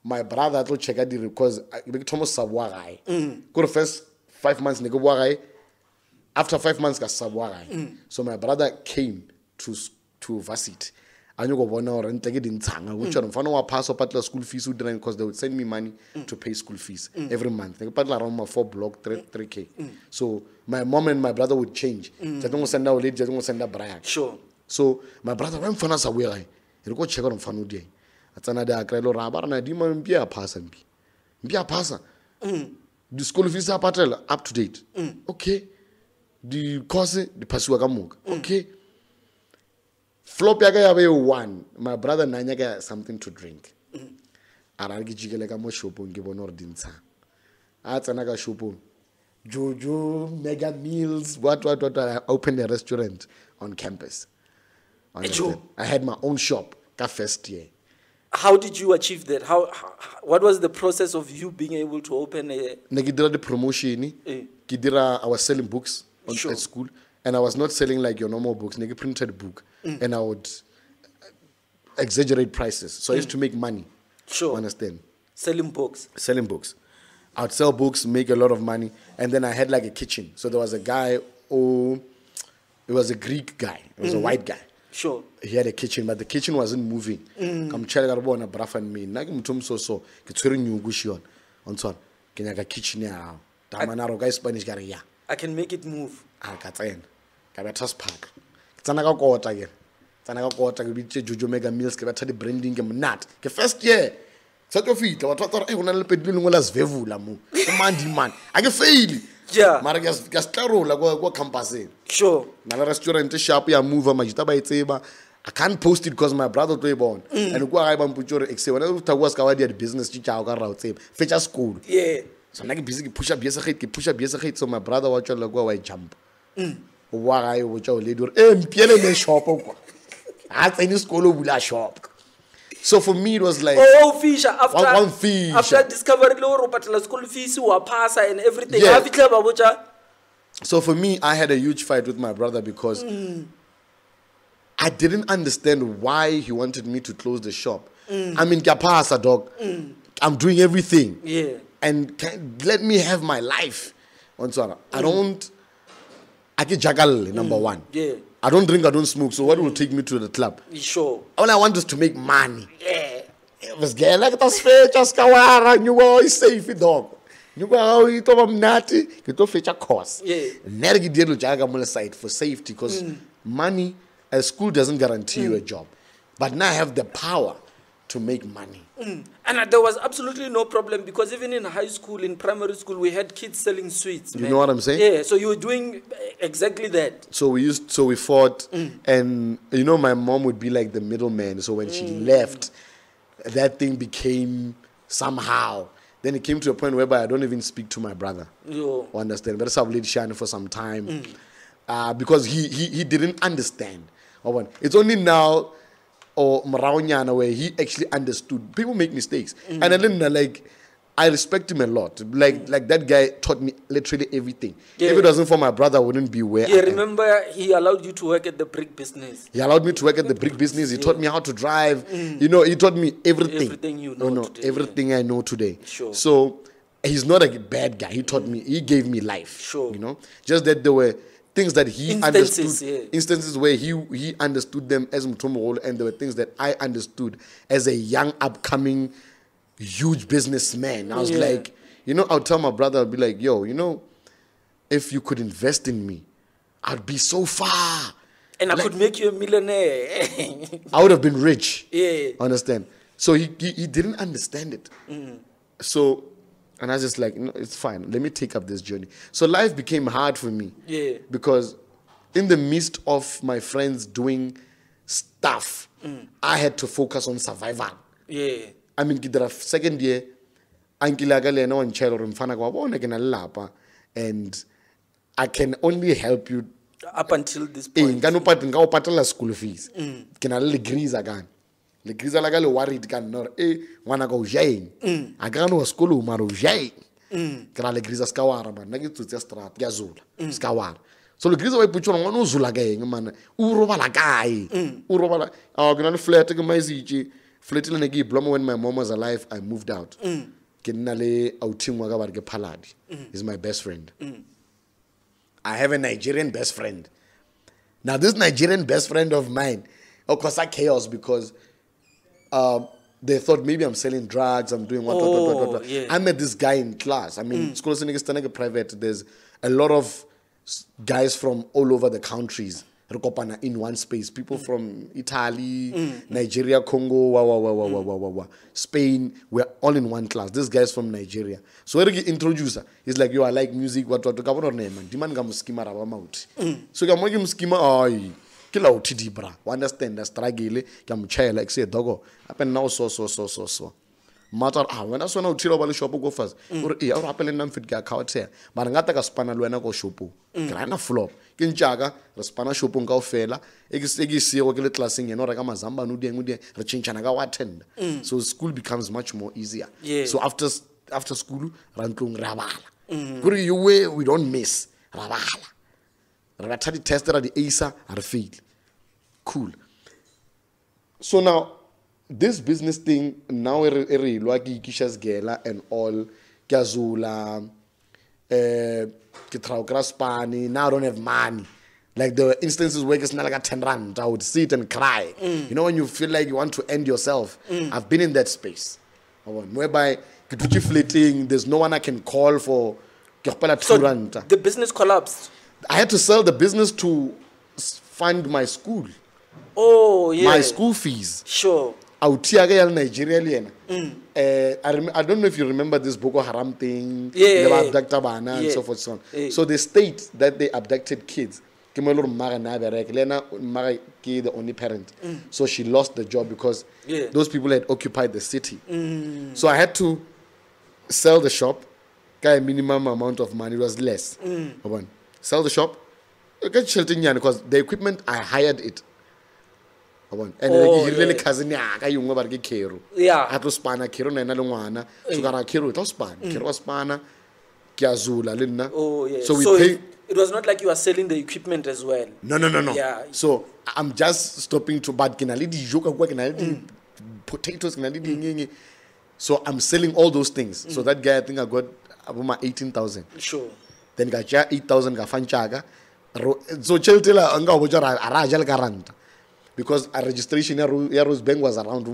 my brother told check out because Thomas Sabwarai. Go the first 5 months, after 5 months, so my brother came to varsity. And you go one hour and take it in Tanga, which are on pass up at the school fees because they would send me money to pay school fees every month. They put around my 4 block 3K. So my mom and my brother would change. They don't send out late, they don't send out Brian. Sure. So my brother went for us away. He go check on Fanu Day. That's another Akrelo Rabar and I didn't be a passer. Be a passer. The school fees are up to date. Okay. The course, the Pasuagamuk. Okay. Flop yaga 1. My brother Nanyaga something to drink. Aragi jigelega mo shopon given ordinsa. At anaga shopon. JOJO mega meals. What. I opened a restaurant on campus. I had my own shop. First year. How did you achieve that? What was the process of you being able to open a? Negidira the promotion. Kidira, I was selling books at school. And I was not selling like your normal books, nigga printed book. And I would exaggerate prices. So I used to make money. Sure. Understand? Selling books. Selling books. I would sell books, make a lot of money. And then I had like a kitchen. So there was a guy, it was a Greek guy. It was a white guy. Sure. He had a kitchen, but the kitchen wasn't moving. Come check out a braf and me. Nagim tum so. Kitsurin you gushon. On son. Kenyaga kitchen now. Tamanaro guy Spanish guy. I can make it move. Park. Tsanaka kota again. Tsanaka kota ke bitse JOJO mega meals ke batha di branding ke mnat. Ke first year. Sa tlo fitla batho ba tsara hona le pedilo ngola svevula mo. Mandi man. A ke fail. Yeah. Mara ke starola go campus. Sure. Na restaurant shop ya move majita ba itseba. I can't post it because my brother to born. And go ga ba mputso re exe wena o thawa ska wa di business tshao ka ra o tseba. Fecha school. Yeah. So I'm busy push up yes, so my brother watch all go away jump. Why watch all lady or shop. At any school will shop. So for me it was like Fisher after one fish. After discovering low but school fees who pass and everything. Yeah. So for me, I had a huge fight with my brother because I didn't understand why he wanted me to close the shop. I mean, kapasa dog. I'm doing everything. Yeah. And let me have my life. I don't. I get jagal number one. Yeah. I don't drink. I don't smoke. So what will take me to the club? Sure. All I want is to make money. Yeah. It was gay like that's fair. Just kawara. You go safe dog. You go you to mnati. You to fetch a course. Yeah. Never get to jaga mula side for safety because money. A school doesn't guarantee you a job, but now I have the power to make money. And there was absolutely no problem because even in high school, in primary school, we had kids selling sweets. You know what I'm saying? Yeah. So you were doing exactly that. So we fought, and you know my mom would be like the middleman. So when she left, that thing became somehow. Then it came to a point whereby I don't even speak to my brother. Yo. Understand? But I've lived Shani for some time, because he didn't understand. It's only now or Maraonyana where he actually understood. People make mistakes. And then I respect him a lot. Like that guy taught me literally everything. Yeah. If it wasn't for my brother, I wouldn't be where I am. Remember he allowed you to work at the brick business. He allowed me to work at the brick business. He taught me how to drive. You know, he taught me everything. Everything you know today. Everything I know today. Sure. So he's not a bad guy. He taught me. He gave me life. Sure. You know, just that there were things that he Instances, understood, instances where he understood them as Mtomogolo, and there were things that I understood as a young upcoming huge businessman. I was like, you know, I'll tell my brother, I'll be like, yo, you know, if you could invest in me, I'd be so far. And I could make you a millionaire. I would have been rich. Yeah. Understand? So he didn't understand it. So, and I was just like, no, it's fine. Let me take up this journey. So life became hard for me. Yeah. Because in the midst of my friends doing stuff, I had to focus on survival. Yeah. I mean, second year, and I can only help you up until this point. School fees. Le grisa la ka le worried ka nna ngwana ka o jaeng a ka no sekolo mara o jaeng ke ra le grisa ska wara man nna ke tsotse strat ke azula ska wara so le grisa wa iputsa ngwana o zula ka eng man o robala kae o robala ke na le flat ke maizitse flat le ne ke bloma when my mom was alive. I moved out ke nna le outing wa ka ba re ke Phaladi is my best friend. I have a Nigerian best friend. Now this Nigerian best friend of mine caused chaos because they thought maybe I'm selling drugs, I'm doing what. Yeah. I met this guy in class. I mean, school private. There's a lot of guys from all over the countries in one space. People from Italy, Nigeria, Congo, Spain. We're all in one class. This guy's from Nigeria. So when he introducer, he's like, yo, I like music. What? Diman ga muskima raba mauti. So ga mo muskima ay. Kila utidi bra. Understand the struggle. Kam chaya like say dogo. Happen now so. Matter when I saw now tiro bali shop go first. Or apple nam fit ga kawate. Marangata ka spana luena go shopo. Grana flop. Kin jaga spana shopo nga ofela. Egi si o kele classing no raka mazamba nudi re chinchana ga attend. So school becomes much more easier. Yeah. So after school rantlong rabala. We don't miss rabala. Ratati tested at the ASA are failed. Cool. So now, this business thing, now Luagi Kisha's Gela and all, Gazula, Kitraokraspani, now I don't have money. Like the instances where it's not like a 10 rand, I would sit and cry. You know, when you feel like you want to end yourself. I've been in that space. Whereby, fleeting, there's no one I can call for. So the business collapsed. I had to sell the business to fund my school. Oh, yeah. My school fees. Sure. Nigeria. I don't know if you remember this Boko Haram thing. They were abducted and so forth. So they state that they abducted kids. The only parent. So she lost the job because those people had occupied the city. So I had to sell the shop. A minimum amount of money was less. Sell the shop, because the equipment I hired it. And really cousin I had to span a kero na lungwana. So got a kero to span. Kero spana, Kiazula, Linna. So we pay It was not like you were selling the equipment as well. No. Yeah. So I'm just stopping to but can I lead the potatoes, can I lead so I'm selling all those things. So that guy, I think I got about my 18,000. Sure. Then got 8,000 ga fanchaga. So cheltela anga bojara arajal garanta. Because our registration ya Rose Bank was around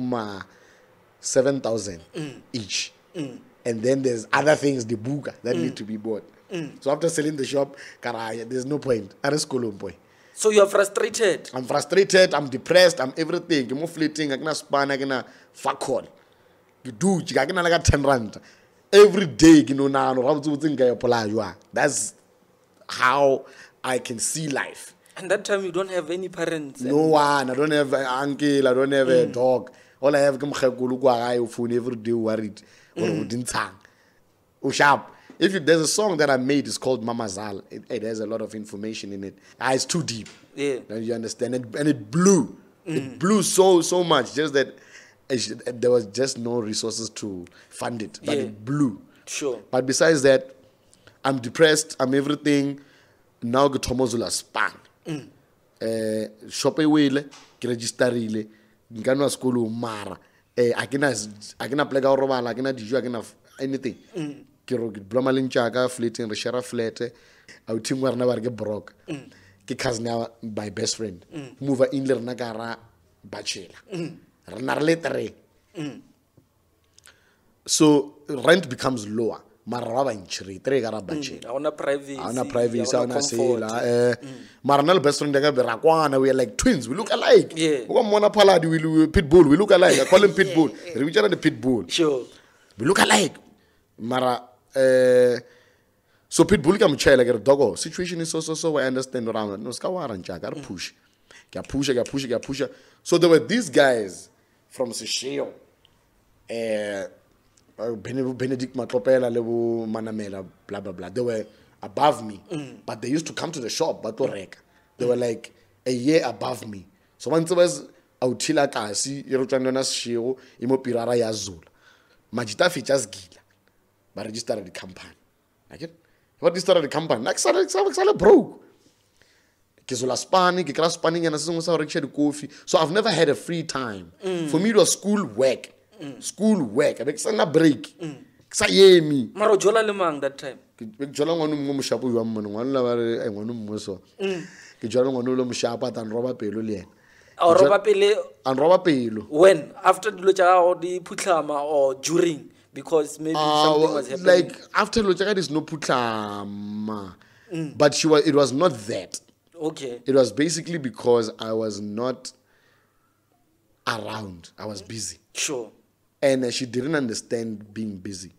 7,000 each. And then there's other things, the buga, that need to be bought. So after selling the shop, there's no point. So you are frustrated? I'm frustrated, I'm depressed, I'm everything. I'm fleeting, I'm gonna span, I'm gonna fuck all. You do, I'm gonna like 10 rand. Every day, you know, now, that's how I can see life. And that time you don't have any parents? No one, I don't have an uncle, I don't have a dog. All I have is phone every day worried. Or sharp. There's a song that I made, it's called Mama Zal. It has a lot of information in it. It's too deep. Yeah. You understand? And it blew. It blew so much. Just that there was just no resources to fund it. But it blew. Sure. But besides that, I'm depressed. I'm everything. Now get Tomozula span. Shop away, registerile. Ngano school mara. I can play our robot, I can do anything. Kiro Blomalin Chaga, fleeting, the sheriff flat. I would think we're never get broke. Because now my best friend. Move in there Nagara Bachelor. Narletere. So rent becomes lower. Marava in Chiri, Tregara Bachelor. On a privacy. On a privacy, on a sailor. Maranel best friend, we are like twins, we look alike. Yeah. One Monapala, we Pitbull, we look alike. I call him Pitbull. Which are the Pitbull? Sure. We look alike. Mara, so Pitbull come chair like a doggo. Situation is so I understand around. No scawaran jack, I push. Push. So there were these guys from Seshego. Benedict Matopela, Lebu Manamela, blah blah blah. They were above me, but they used to come to the shop. But they were like a year above me. So once it was Outila Kasi, Yerotananas Shio, Imopirara Yazul, Majita features Gila, but registered the company. What started the company? Like Sala broke. Kizola Spani, Kikra Spanning, and a coffee. So I've never had a free time. For me, it was school work. School work. I make a break. Sayemi. Maro Jola Lemang that time. Jola wanu mushapu yuamman. Wanu muso. Jola wanu mushapa and Roba Pelulien. Or Roba Pele. And Roba Pelu. When? After the Lucha or the Putlama or during? Because maybe something was happening. Like after Lucha, there's no Putlama. But it was not that. Okay. It was basically because I was not around. I was busy. Sure. And she didn't understand being busy.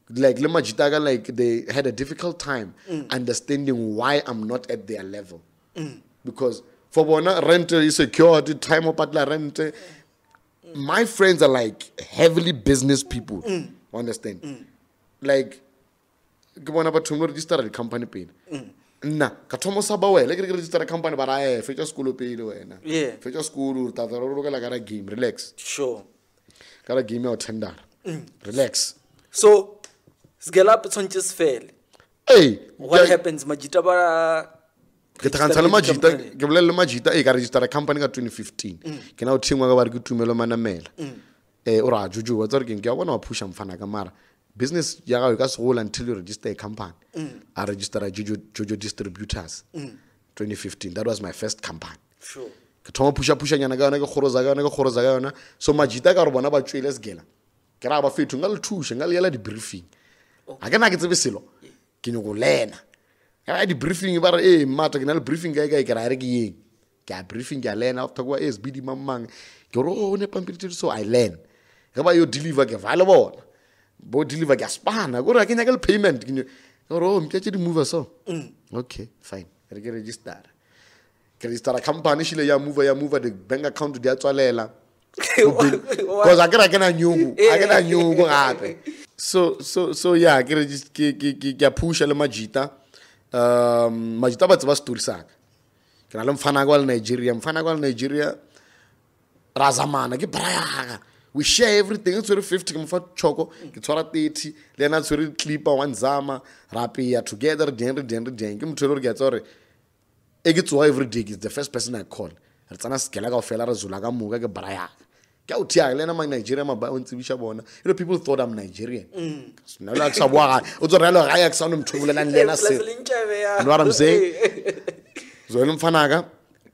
Like Lema Jitaga, like they had a difficult time understanding why I'm not at their level. Because for Bona rent is security, time of patla rent. My friends are like heavily business people. Understand? Like Gwana Batumur register a company paid. Na Katomo Sabawe, like register a company, but I future school paid. Yeah. Future school, Tata game, relax. Sure. Gotta give me a tender. Relax. So, Sgelap Sonches fail. Hey, what happens? Majita bara. Majita, Majita, I registered a company in 2015. Can I tell you about good to Melomana mail? Ora, Juju, what's working? I want to push them Fanagamara. Business, you guys hold until you register a company. I registered a JOJO Distributors 2015. That was my first company. Sure. Katomo pusha Khorozaga. So Majita got one about trailers gela. Karaba fit to ngal tush, ngal yella the briefing. I can get the vessel. Kino go lena. I had the briefing about a matter, briefing guy, Garagi. Get briefing Galen after what is BD Mamang. Your own pumping so I learn. How about you deliver a valuable? Both deliver Gaspan. I go again, I get payment. Your own catch the mover so. Okay, fine. I get registered. Can you start a company? Ya move the bank account to the actual because I get a new go happen. So yeah, I get push a Majita. Majita but was Tulsak. Can I Fanagwal Nigeria? Razamana, get Braga. we share everything. It's very 50 ke mfa choco ke tshwara 30 le ena tswere clipper one zama rapi together den ke motho le re ke tsore e ke tsoa every day is the first person I call re tsana skela ka ofela re zula ka moka ke braya ke o tia le na ma Nigeria ma ba o ntsibisha bona people thought I'm Nigerian no la tsa bua o tsore lo ga ya ke sound mthumulelang le na se you know what I'm saying so le mfanaka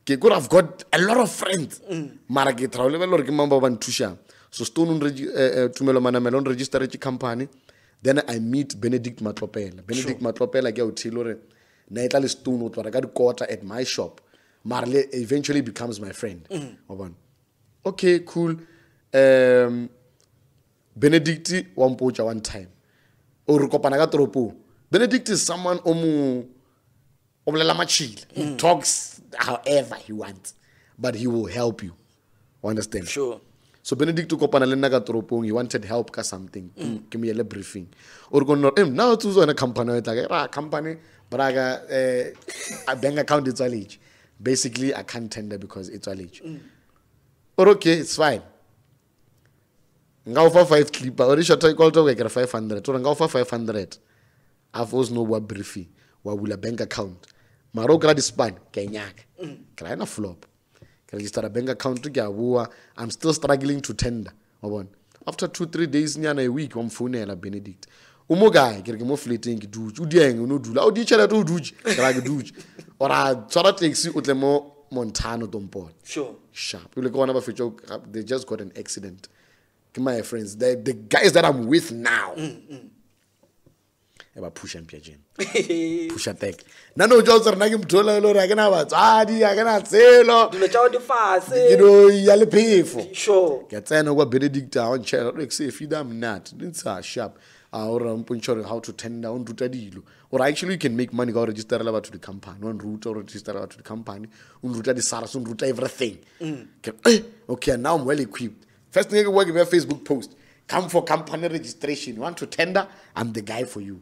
ke could have got a lot of friends mara ke travel le lo re ke mamba ba nthusha so Stone tumelo manamelo on register company then I meet Benedict Matlopela Matlopela ke o thilo re na etla le Stone o tswa ka dikota at my shop marle eventually becomes my friend okay cool Benedict wa mpocha one time o re kopana ka tropo Benedict is someone o bolela machile he talks however he wants but he will help you understand sure so Benedict kopana le nna ka toropong he wanted help ka something ke me yele briefing or go no now to zo na company eta ra company braga a bank account it's all age basically I can't tender because it's all age or okay it's fine nga offer 5 clipper or short I call to get 500 or nga offer 500 I've also no what briefing wa bula bank account maro gra dispan kenyaka kra na flop register a bank account to I'm still struggling to tender after 2-3 days nyana a week on phone la Benedict umo guy ke mo fleeting ke duju o dieng no dula o di tshela to duju ra ke duju or a tsara taxi o tle mo Montano Dompon sure sharp you go na ba fetcho they just got an accident my friends the guys that I'm with now eba push and piagen push attack nano jotsa rena ke mthola lo ra ke na batsadi ya ke na tselo dilo tsa di fase you know ya le phefo sure ke tsena kwa Benedict on chair like say feed am nut it's a sharp or mpunchore how to tender on ruta dilo or actually you can make money go register la to the company on route or register to the company on ruta di sara on ruta everything okay now I'm well equipped first thing I work with Facebook post come for company registration you want to tender I'm the guy for you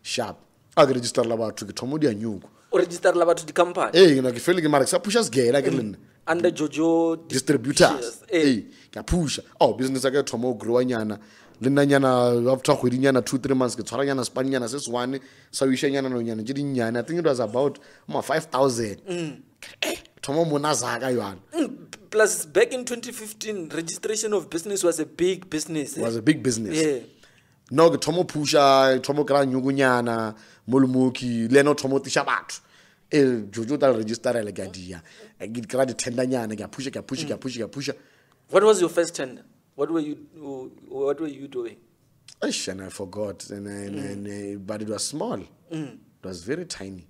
sharp I register la batho ke thomo di anyuko o register la batho di company na ke fele ke mara sa pushers gela ke lena under JOJO distributors ka pusha business ka thomo grow nyana le nna nyana after khwedi nyana 2-3 months ke tshwara nyana span nyana se swane sa wisha nyana no nyana di nyana I think it was about 5,000 thomo mona zaka yona plus back in 2015 registration of business was a big business was a big business no ke thomo pusha thomo kra nyugunyana molumuki le no thomo tisha batho JOJO ta register le ka dia I get kra di tender nyana ke pusha what was your first tender what were you doing and I forgot but it was small it was very tiny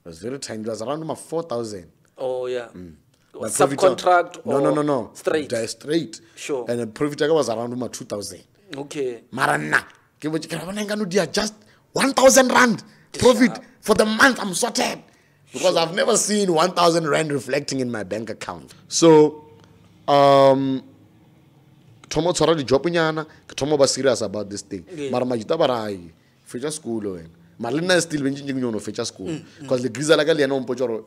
it was around 4,000 oh yeah subcontract or no straight sure and the profit was around 2,000 okay marana ke bo ke bona ngano dia just 1,000 rand profit for the month I'm sorted because I've never seen 1,000 rand reflecting in my bank account so thomo tsara di job nyana ke thomo ba serious about this thing mara majita barai future school when malina still benjing nyono future school because the griza la ka le yana mpotjoro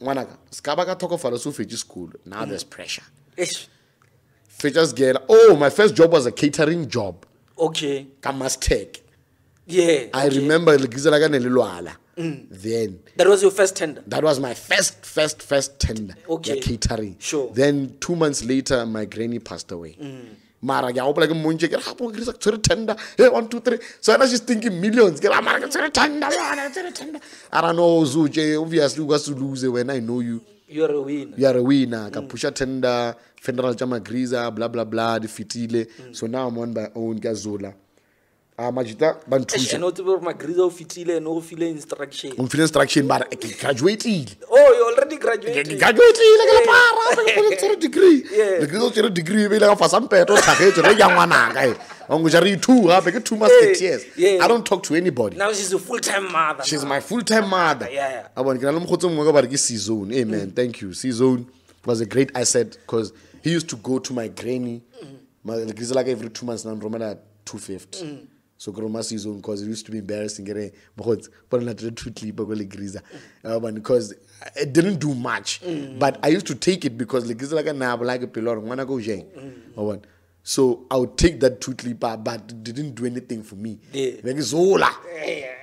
ngwanaka skaba ka thokofala so future school now there's pressure Features girl. My first job was a catering job. Okay. Kamastech. Yeah. I remember then. That was your first tender? That was my first tender. Okay. Catering. Sure. Then 2 months later, my granny passed away. Mara ya opla ke monje ke hapo ke tsere tender. Hey 1 2 3. So I was just thinking millions. Ke mara ke tsere tender. I don't know Zuje obviously you got to lose when I know you. You're a winner. You are a winner. Kapusha tender, federal jama griza, blah blah blah, the fitile. So now I'm on my own gazola. Majita bantusha. I know to my griza fitile no feel instruction. Feel instruction, but I graduated. Oh, you already graduated. Graduated like a para. Degree. The griza degree. We like for some peto. Take young one. I'm 2 musketeers. I don't talk to anybody. Now she's a full-time mother. She's my full-time mother. Yeah. Amen. Thank you. C-Zone was a great asset because he used to go to my granny. Like every 2 months now, Romana 250. So Groma C-Zone because it used to be embarrassing. Because it didn't do much. But I used to take it because like a pillar, I want to go. So I would take that tutlipa, but it didn't do anything for me. Yeah.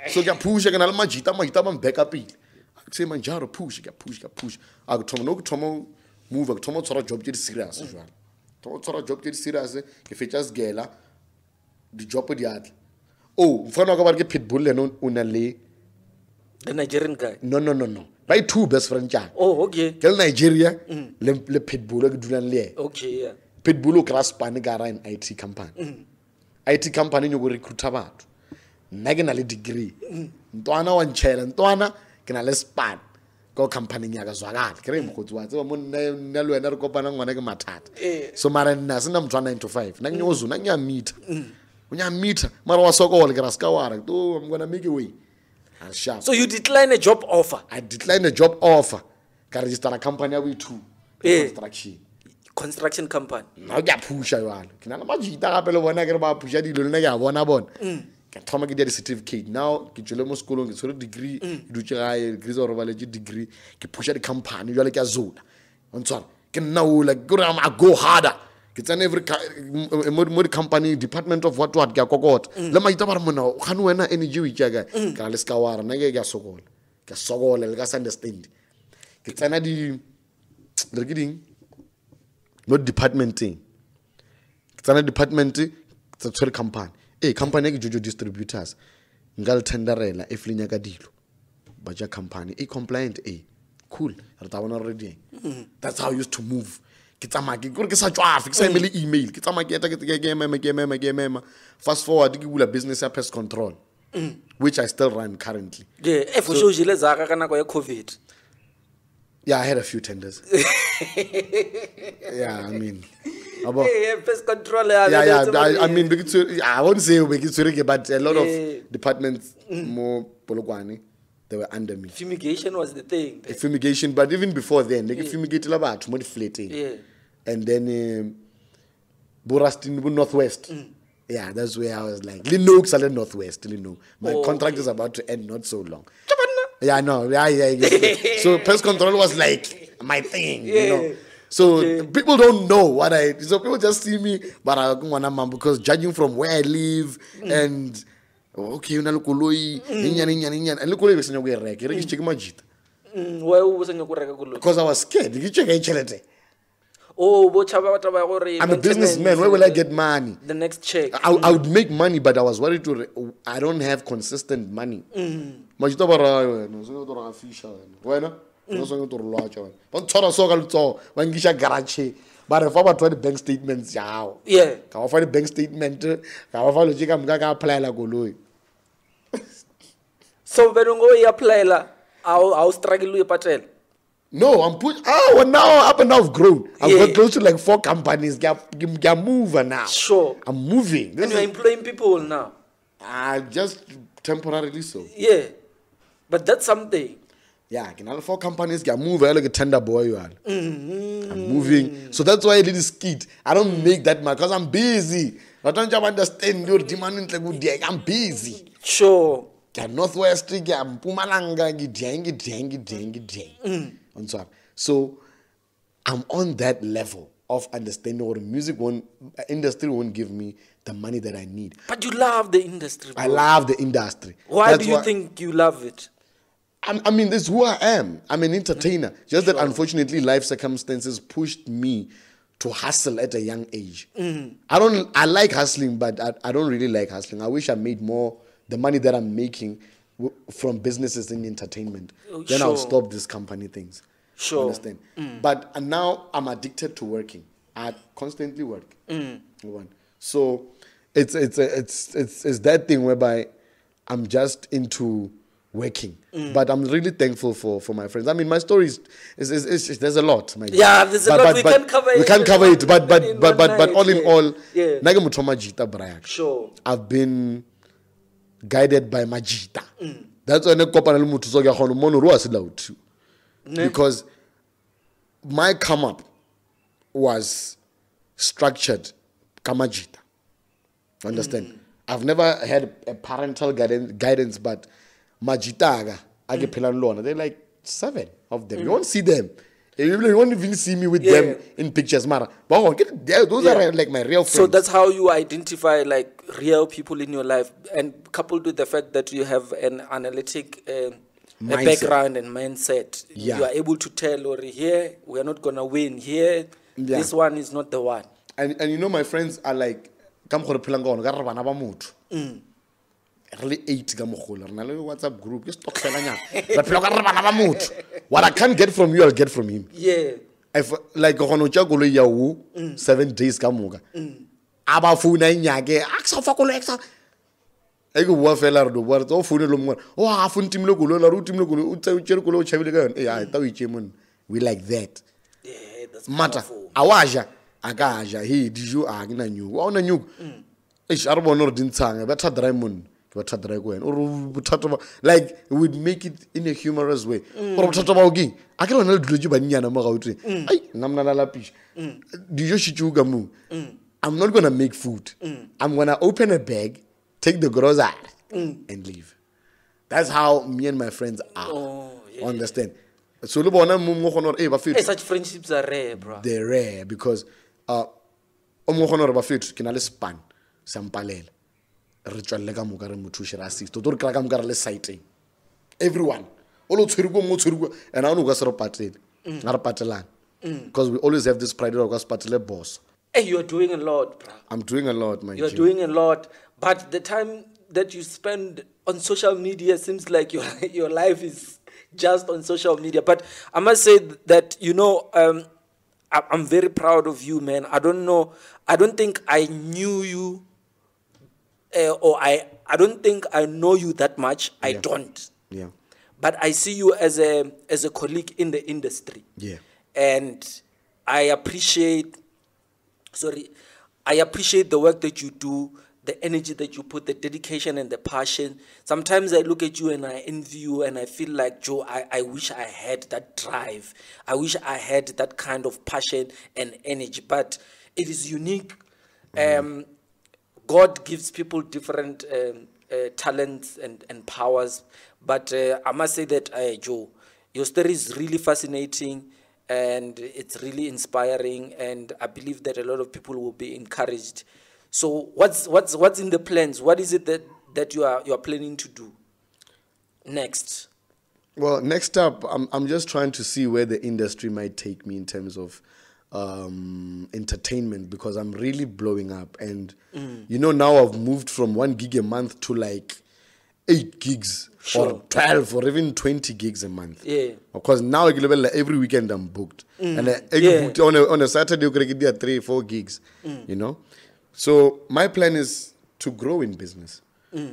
So I push, I can majita back up. I say manjaro push. I tomo move, I tomo sort of job get serious as well. Tomo sort of job get serious. If it just gela, the job of the art. Oh, for no get pitbull and unale. The Nigerian guy. No. By two best friends. Oh, okay. Tell Nigeria, le pitbull do le. Okay, yeah. Pitbull class panigara in IT company. IT company you go recruit about. Naganali degree. Ntwana one chair and Twana can a span. Go company yaga zwagal. Krem kutwa. So mun nelu ener ko panang wanega matat. So maran nasinam 9 to 5. Nang nyozu nang ya meet. Unya meet mara wasoko wal graska wara. Do I'm gonna make a way. So you decline a job offer? I declined a job offer. Can register a company with two. Construction company. Now ya push one. Can I imagine that apelo wana get about push di lona ya bona bon. Can Toma get the certificate. Now get your level school get sort of degree, do your degrees or valid degree, can push the company, you like a zone. And so can now like go harder. It's an every company department of what get got. Lama itabar mona hanuena energy with jaga. Can let's go out and I get sogol. Get sogol and let's understand. It's another they're getting not department thing. It's another department it's a company. Company JOJO distributors. Ngal tenderela if linya ka dilo. Baja company compliant cool. Already. That's how I used to move. Kitsamaki go ke sa traffic sa email kitsamaki get fast forward ke bula business ya pest control which I still run currently. Yeah, for sure jile zaka kana kwa COVID. Yeah, I had a few tenders. Yeah, I mean pest control. I mean because I won't say but a lot of departments more polokwane they were under me. Fumigation was the thing. Fumigation, but even before then, they fumigated about more deflating. Yeah. And then Borastin Northwest. Yeah, that's where I was like, Linux are Northwest, My contract is about to end not so long. Yeah, no, yeah. So pest control was like my thing, you know. So people don't know what so people just see me, but I don't because judging from where I live and okay, una lokoloi inyana and lokoloi besenyo go reka re ke majita. Why o besenyo go reka koloi? Because I was scared. Ke check chelete. Oh, bo chaba bataba gore I'm a businessman. Where will I get money? The next check. I would make money, but I was worried I don't have consistent money. Majita bara no so to ra fisha wena no so to lwacha wena bon tshora so ka lutso wa ngisha garage but if I want the bank statements yao ka wa fa the bank statement ka wa fa lo jika mga ka apply la koloi. So when you apply la I'll struggle with patel. No, I'm put. Oh, now up and now I've grown. I've got close to like 4 companies. Get mover now. Sure. I'm moving. And you're employing people now. Just temporarily so. Yeah, but that's something. Yeah, I can have 4 companies. Get moving. I like a tender boy. You are. I'm moving. So that's why I did this skit. I don't make that much because I'm busy. I don't just understand your demand. I'm busy. Sure. Northwest, Pumalanga, so I'm on that level of understanding what music industry won't give me the money that I need. But you love the industry. Bro. I love the industry. Why do you think you love it? I mean, this is who I am. I'm an entertainer. Just that unfortunately life circumstances pushed me to hustle at a young age. I like hustling, but I don't really like hustling. I wish I made more the money that I'm making from businesses in entertainment. Then I'll stop these company things. Sure. Understand? But now I'm addicted to working. I constantly work. So it's that thing whereby I'm just into working. But I'm really thankful for my friends. I mean, my story is there's a lot. There's a lot. We can't cover it. We can't cover it. But all in all, sure. I've been guided by Majita. That's why because my come up was structured Kamajita. Understand? I've never had a parental guidance, but Majita they're like 7 of them. You won't see them You won't even see me with them in pictures, Mara. But those are like my real friends. So that's how you identify like real people in your life, and coupled with the fact that you have an analytic a background and mindset, you are able to tell, or here we are not gonna win. Here, this one is not the one. And you know, my friends are like, come for the really 8 WhatsApp group. Just talk what I can't get from you, I'll get from him. Yeah. If like 7 days kamuga. Aba phone nyage aksa fakolo eksa. Ego wa fela do wa to phone lo mo. Oh ha phone team lo go lo ru team lo go o tsere go lo chabile ka yona. I thought we like that. Yeah, that's matter. Awaja agaja he diju agina nyu. Wa ona nyu. Ish arbo no dintanga better Draymond. Like we'd make it in a humorous way. I'm not gonna make food. I'm gonna open a bag, take the groceries and leave. That's how me and my friends are. Understand? So such friendships are rare, bro. They're rare because span sampalele. Everyone. And I know because we always have this pride of boss. Hey, you're doing a lot, bro. I'm doing a lot, my You're doing a lot. But the time that you spend on social media seems like your life is just on social media. But I must say that, you know, I'm very proud of you, man. I don't think I knew you. Or I don't think I know you that much. I don't. Yeah. But I see you as a colleague in the industry. Yeah. And I appreciate the work that you do, the energy that you put, the dedication and the passion. Sometimes I look at you and I envy you and I feel like, Joe, I wish I had that drive. I wish I had that kind of passion and energy. But it is unique. God gives people different talents and powers. But I must say that, Joe, your story is really fascinating and it's really inspiring. And I believe that a lot of people will be encouraged. So what's in the plans? What is it that you are planning to do next? Well, next up, I'm just trying to see where the industry might take me in terms of entertainment, because I'm really blowing up. And you know, now I've moved from 1 gig a month to like 8 gigs or 12 or even 20 gigs a month. Yeah. Because now every weekend I'm booked. And on a Saturday, you can get 3-4 gigs, you know. So my plan is to grow in business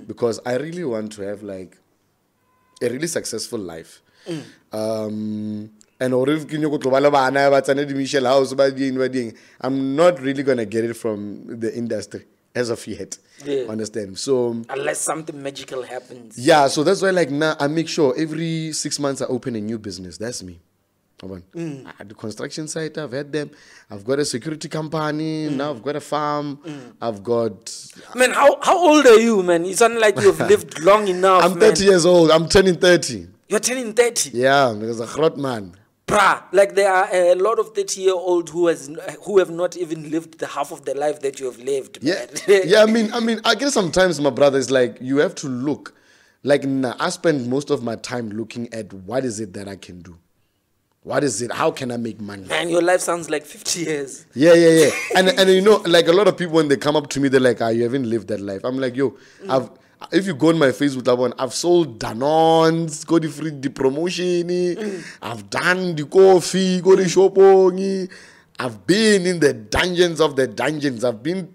because I really want to have like a really successful life. And I'm not really going to get it from the industry as of yet. Yeah. Understand? So unless something magical happens. Yeah, so that's why like now I make sure every 6 months I open a new business. That's me. At the construction site, I've had them. I've got a security company. Now I've got a farm. I've got... Man, how old are you, man? You sound like you've lived long enough, I'm 30 years old. I'm turning 30. You're turning 30? Yeah, because I'm a hot man. Bruh, like there are a lot of 30-year-olds who have not even lived the half of the life that you have lived. Yeah, yeah. I mean, I guess sometimes, my brother, is like you have to look. Like I spend most of my time looking at what is it that I can do. What is it? How can I make money? Man, your life sounds like 50 years. Yeah. And you know, like a lot of people when they come up to me, they're like, you haven't lived that life. I'm like, yo, if you go on my Facebook, I've sold Danons, got the free the promotion, I've done the coffee, got the shopping, I've been in the dungeons of the dungeons. I've been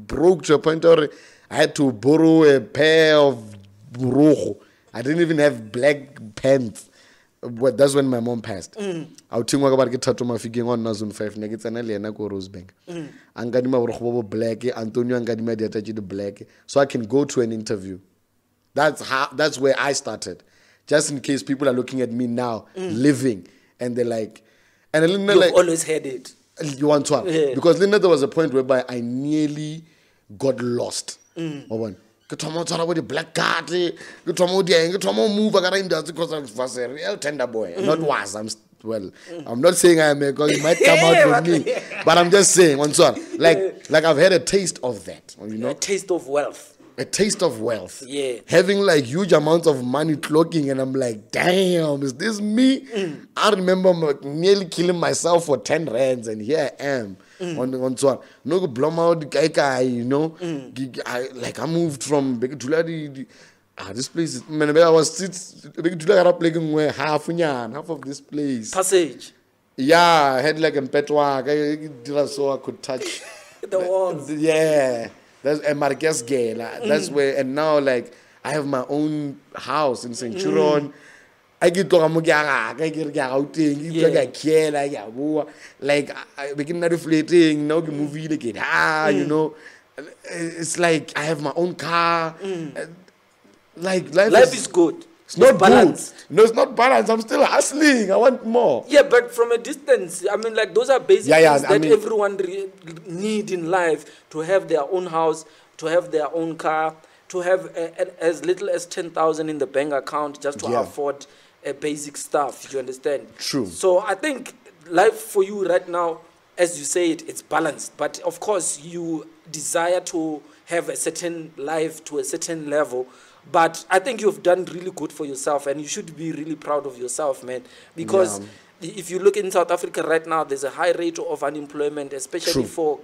broke to a point where I had to borrow a pair of rojo. I didn't even have black pants. That's when my mom passed. I would think about get tattoo my figure on Nazun 5 nuggets and Eliana go Rosebank. Angadima Robo black, Antonio Angadima the black. So I can go to an interview. That's where I started. Just in case people are looking at me now, living, and they're like, and Linda, you've always had it. You want to have. Because Linda, there was a point whereby I nearly got lost. The black card, move because I was a real tender boy. Not was, I'm well, I'm not saying I am because it might come out with me, but I'm just saying, one sort, like I've had a taste of that, you know, a taste of wealth. A taste of wealth. Yeah. Having like huge amounts of money clocking, and I'm like, damn, is this me? I remember nearly killing myself for 10 rands, and here I am. On so no go blom out guy, you know. I moved from this place is man, I was half of this place. Passage. Yeah, I had like a petwa, so I could touch The walls. Yeah. That's a Marquez girl. That's where, and now like I have my own house in Centurion. I get to like I begin reflecting now the movie like you know. It's like I have my own car. Like life is good. It's not balanced. Good. No, it's not balanced. I'm still hustling. I want more. Yeah, but from a distance, I mean, like those are basic things that everyone need in life, to have their own house, to have their own car, to have as little as 10,000 in the bank account just to afford basic stuff. You understand? True. So I think life for you right now, as you say it's balanced. But of course, you desire to have a certain life to a certain level. But I think you've done really good for yourself, and you should be really proud of yourself, man. Because if you look in South Africa right now, there's a high rate of unemployment, especially for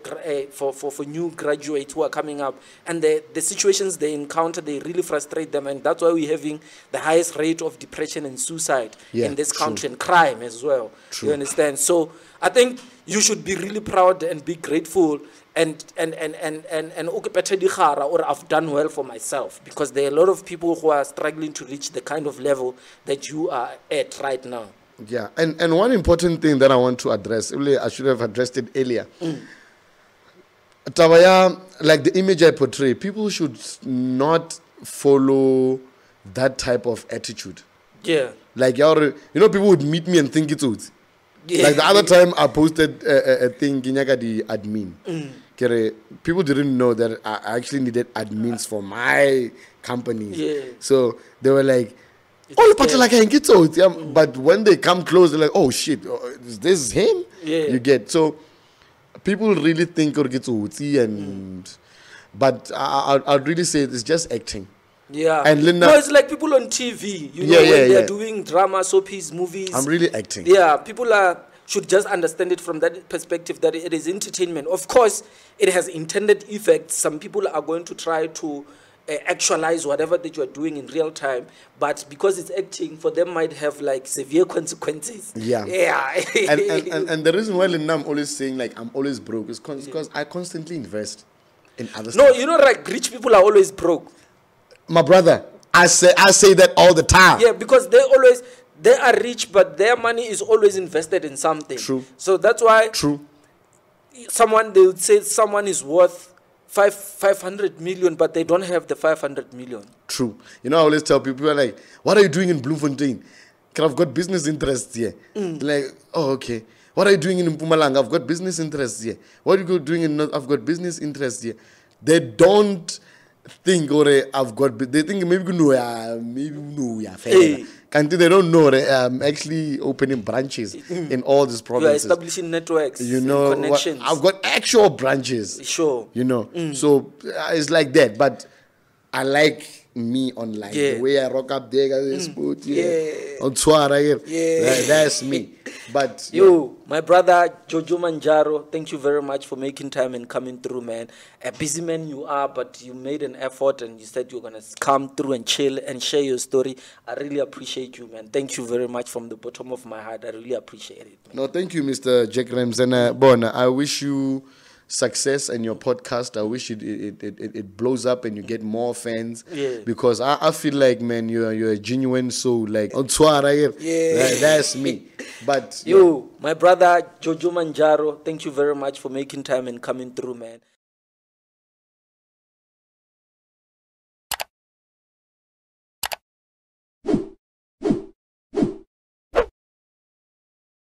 new graduates who are coming up. And the situations they encounter, they really frustrate them. And that's why we're having the highest rate of depression and suicide in this country, and crime as well. You understand? So I think you should be really proud and be grateful and or I've done well for myself, because there are a lot of people who are struggling to reach the kind of level that you are at right now. Yeah, and one important thing that I want to address, I should have addressed it earlier. Tabaya, like the image I portray, people should not follow that type of attitude. Yeah. Like, you know, people would meet me and think it's out. Yeah. Like the other time I posted a thing, the admin. People didn't know that I actually needed admins for my company. Yeah. So they were like, oh, but like I get out. Yeah. But when they come close, they're like, oh shit, is this him? Yeah. You get. So people really think and but I'd really say it's just acting. Yeah. And Linda, no, it's like people on TV, you know, when they're doing drama, soapies, movies. I'm really acting. Yeah, people should just understand it from that perspective, that it is entertainment. Of course, it has intended effects. Some people are going to try to actualize whatever that you are doing in real time, but because it's acting, for them might have like severe consequences. Yeah. Yeah. and the reason why Linda, I'm always saying like I'm always broke is because I constantly invest in other stuff. No, you know, like rich people are always broke. My brother, I say that all the time. Yeah, because they are rich, but their money is always invested in something. True. So that's why they would say someone is worth 500 million, but they don't have the 500 million. True. You know, I always tell people, like, what are you doing in Bloemfontein? I've got business interests here. Like, oh, okay. What are you doing in Mpumalanga? I've got business interests here. What are you doing in North? I've got business interests here. They don't think, they think maybe no, can't they don't know I'm actually opening branches in all these provinces. You are establishing networks, you know, connections. I've got actual branches. Sure. You know, so it's like that. But I like me online. The way I rock up there, on Twitter, that's me. But my brother JOJO Manjaro, thank you very much for making time and coming through, man. A busy man you are, but you made an effort and you said you're gonna come through and chill and share your story. I really appreciate you, man. Thank you very much from the bottom of my heart. I really appreciate it, man. No, thank you, Mr. Jack Rams. And Bon, I wish you success in your podcast. I wish it blows up and you get more fans. Yeah. Because I feel like, man, you're a genuine soul. Like on Twitter, that's me. But my brother JOJO Manjaro, thank you very much for making time and coming through, man.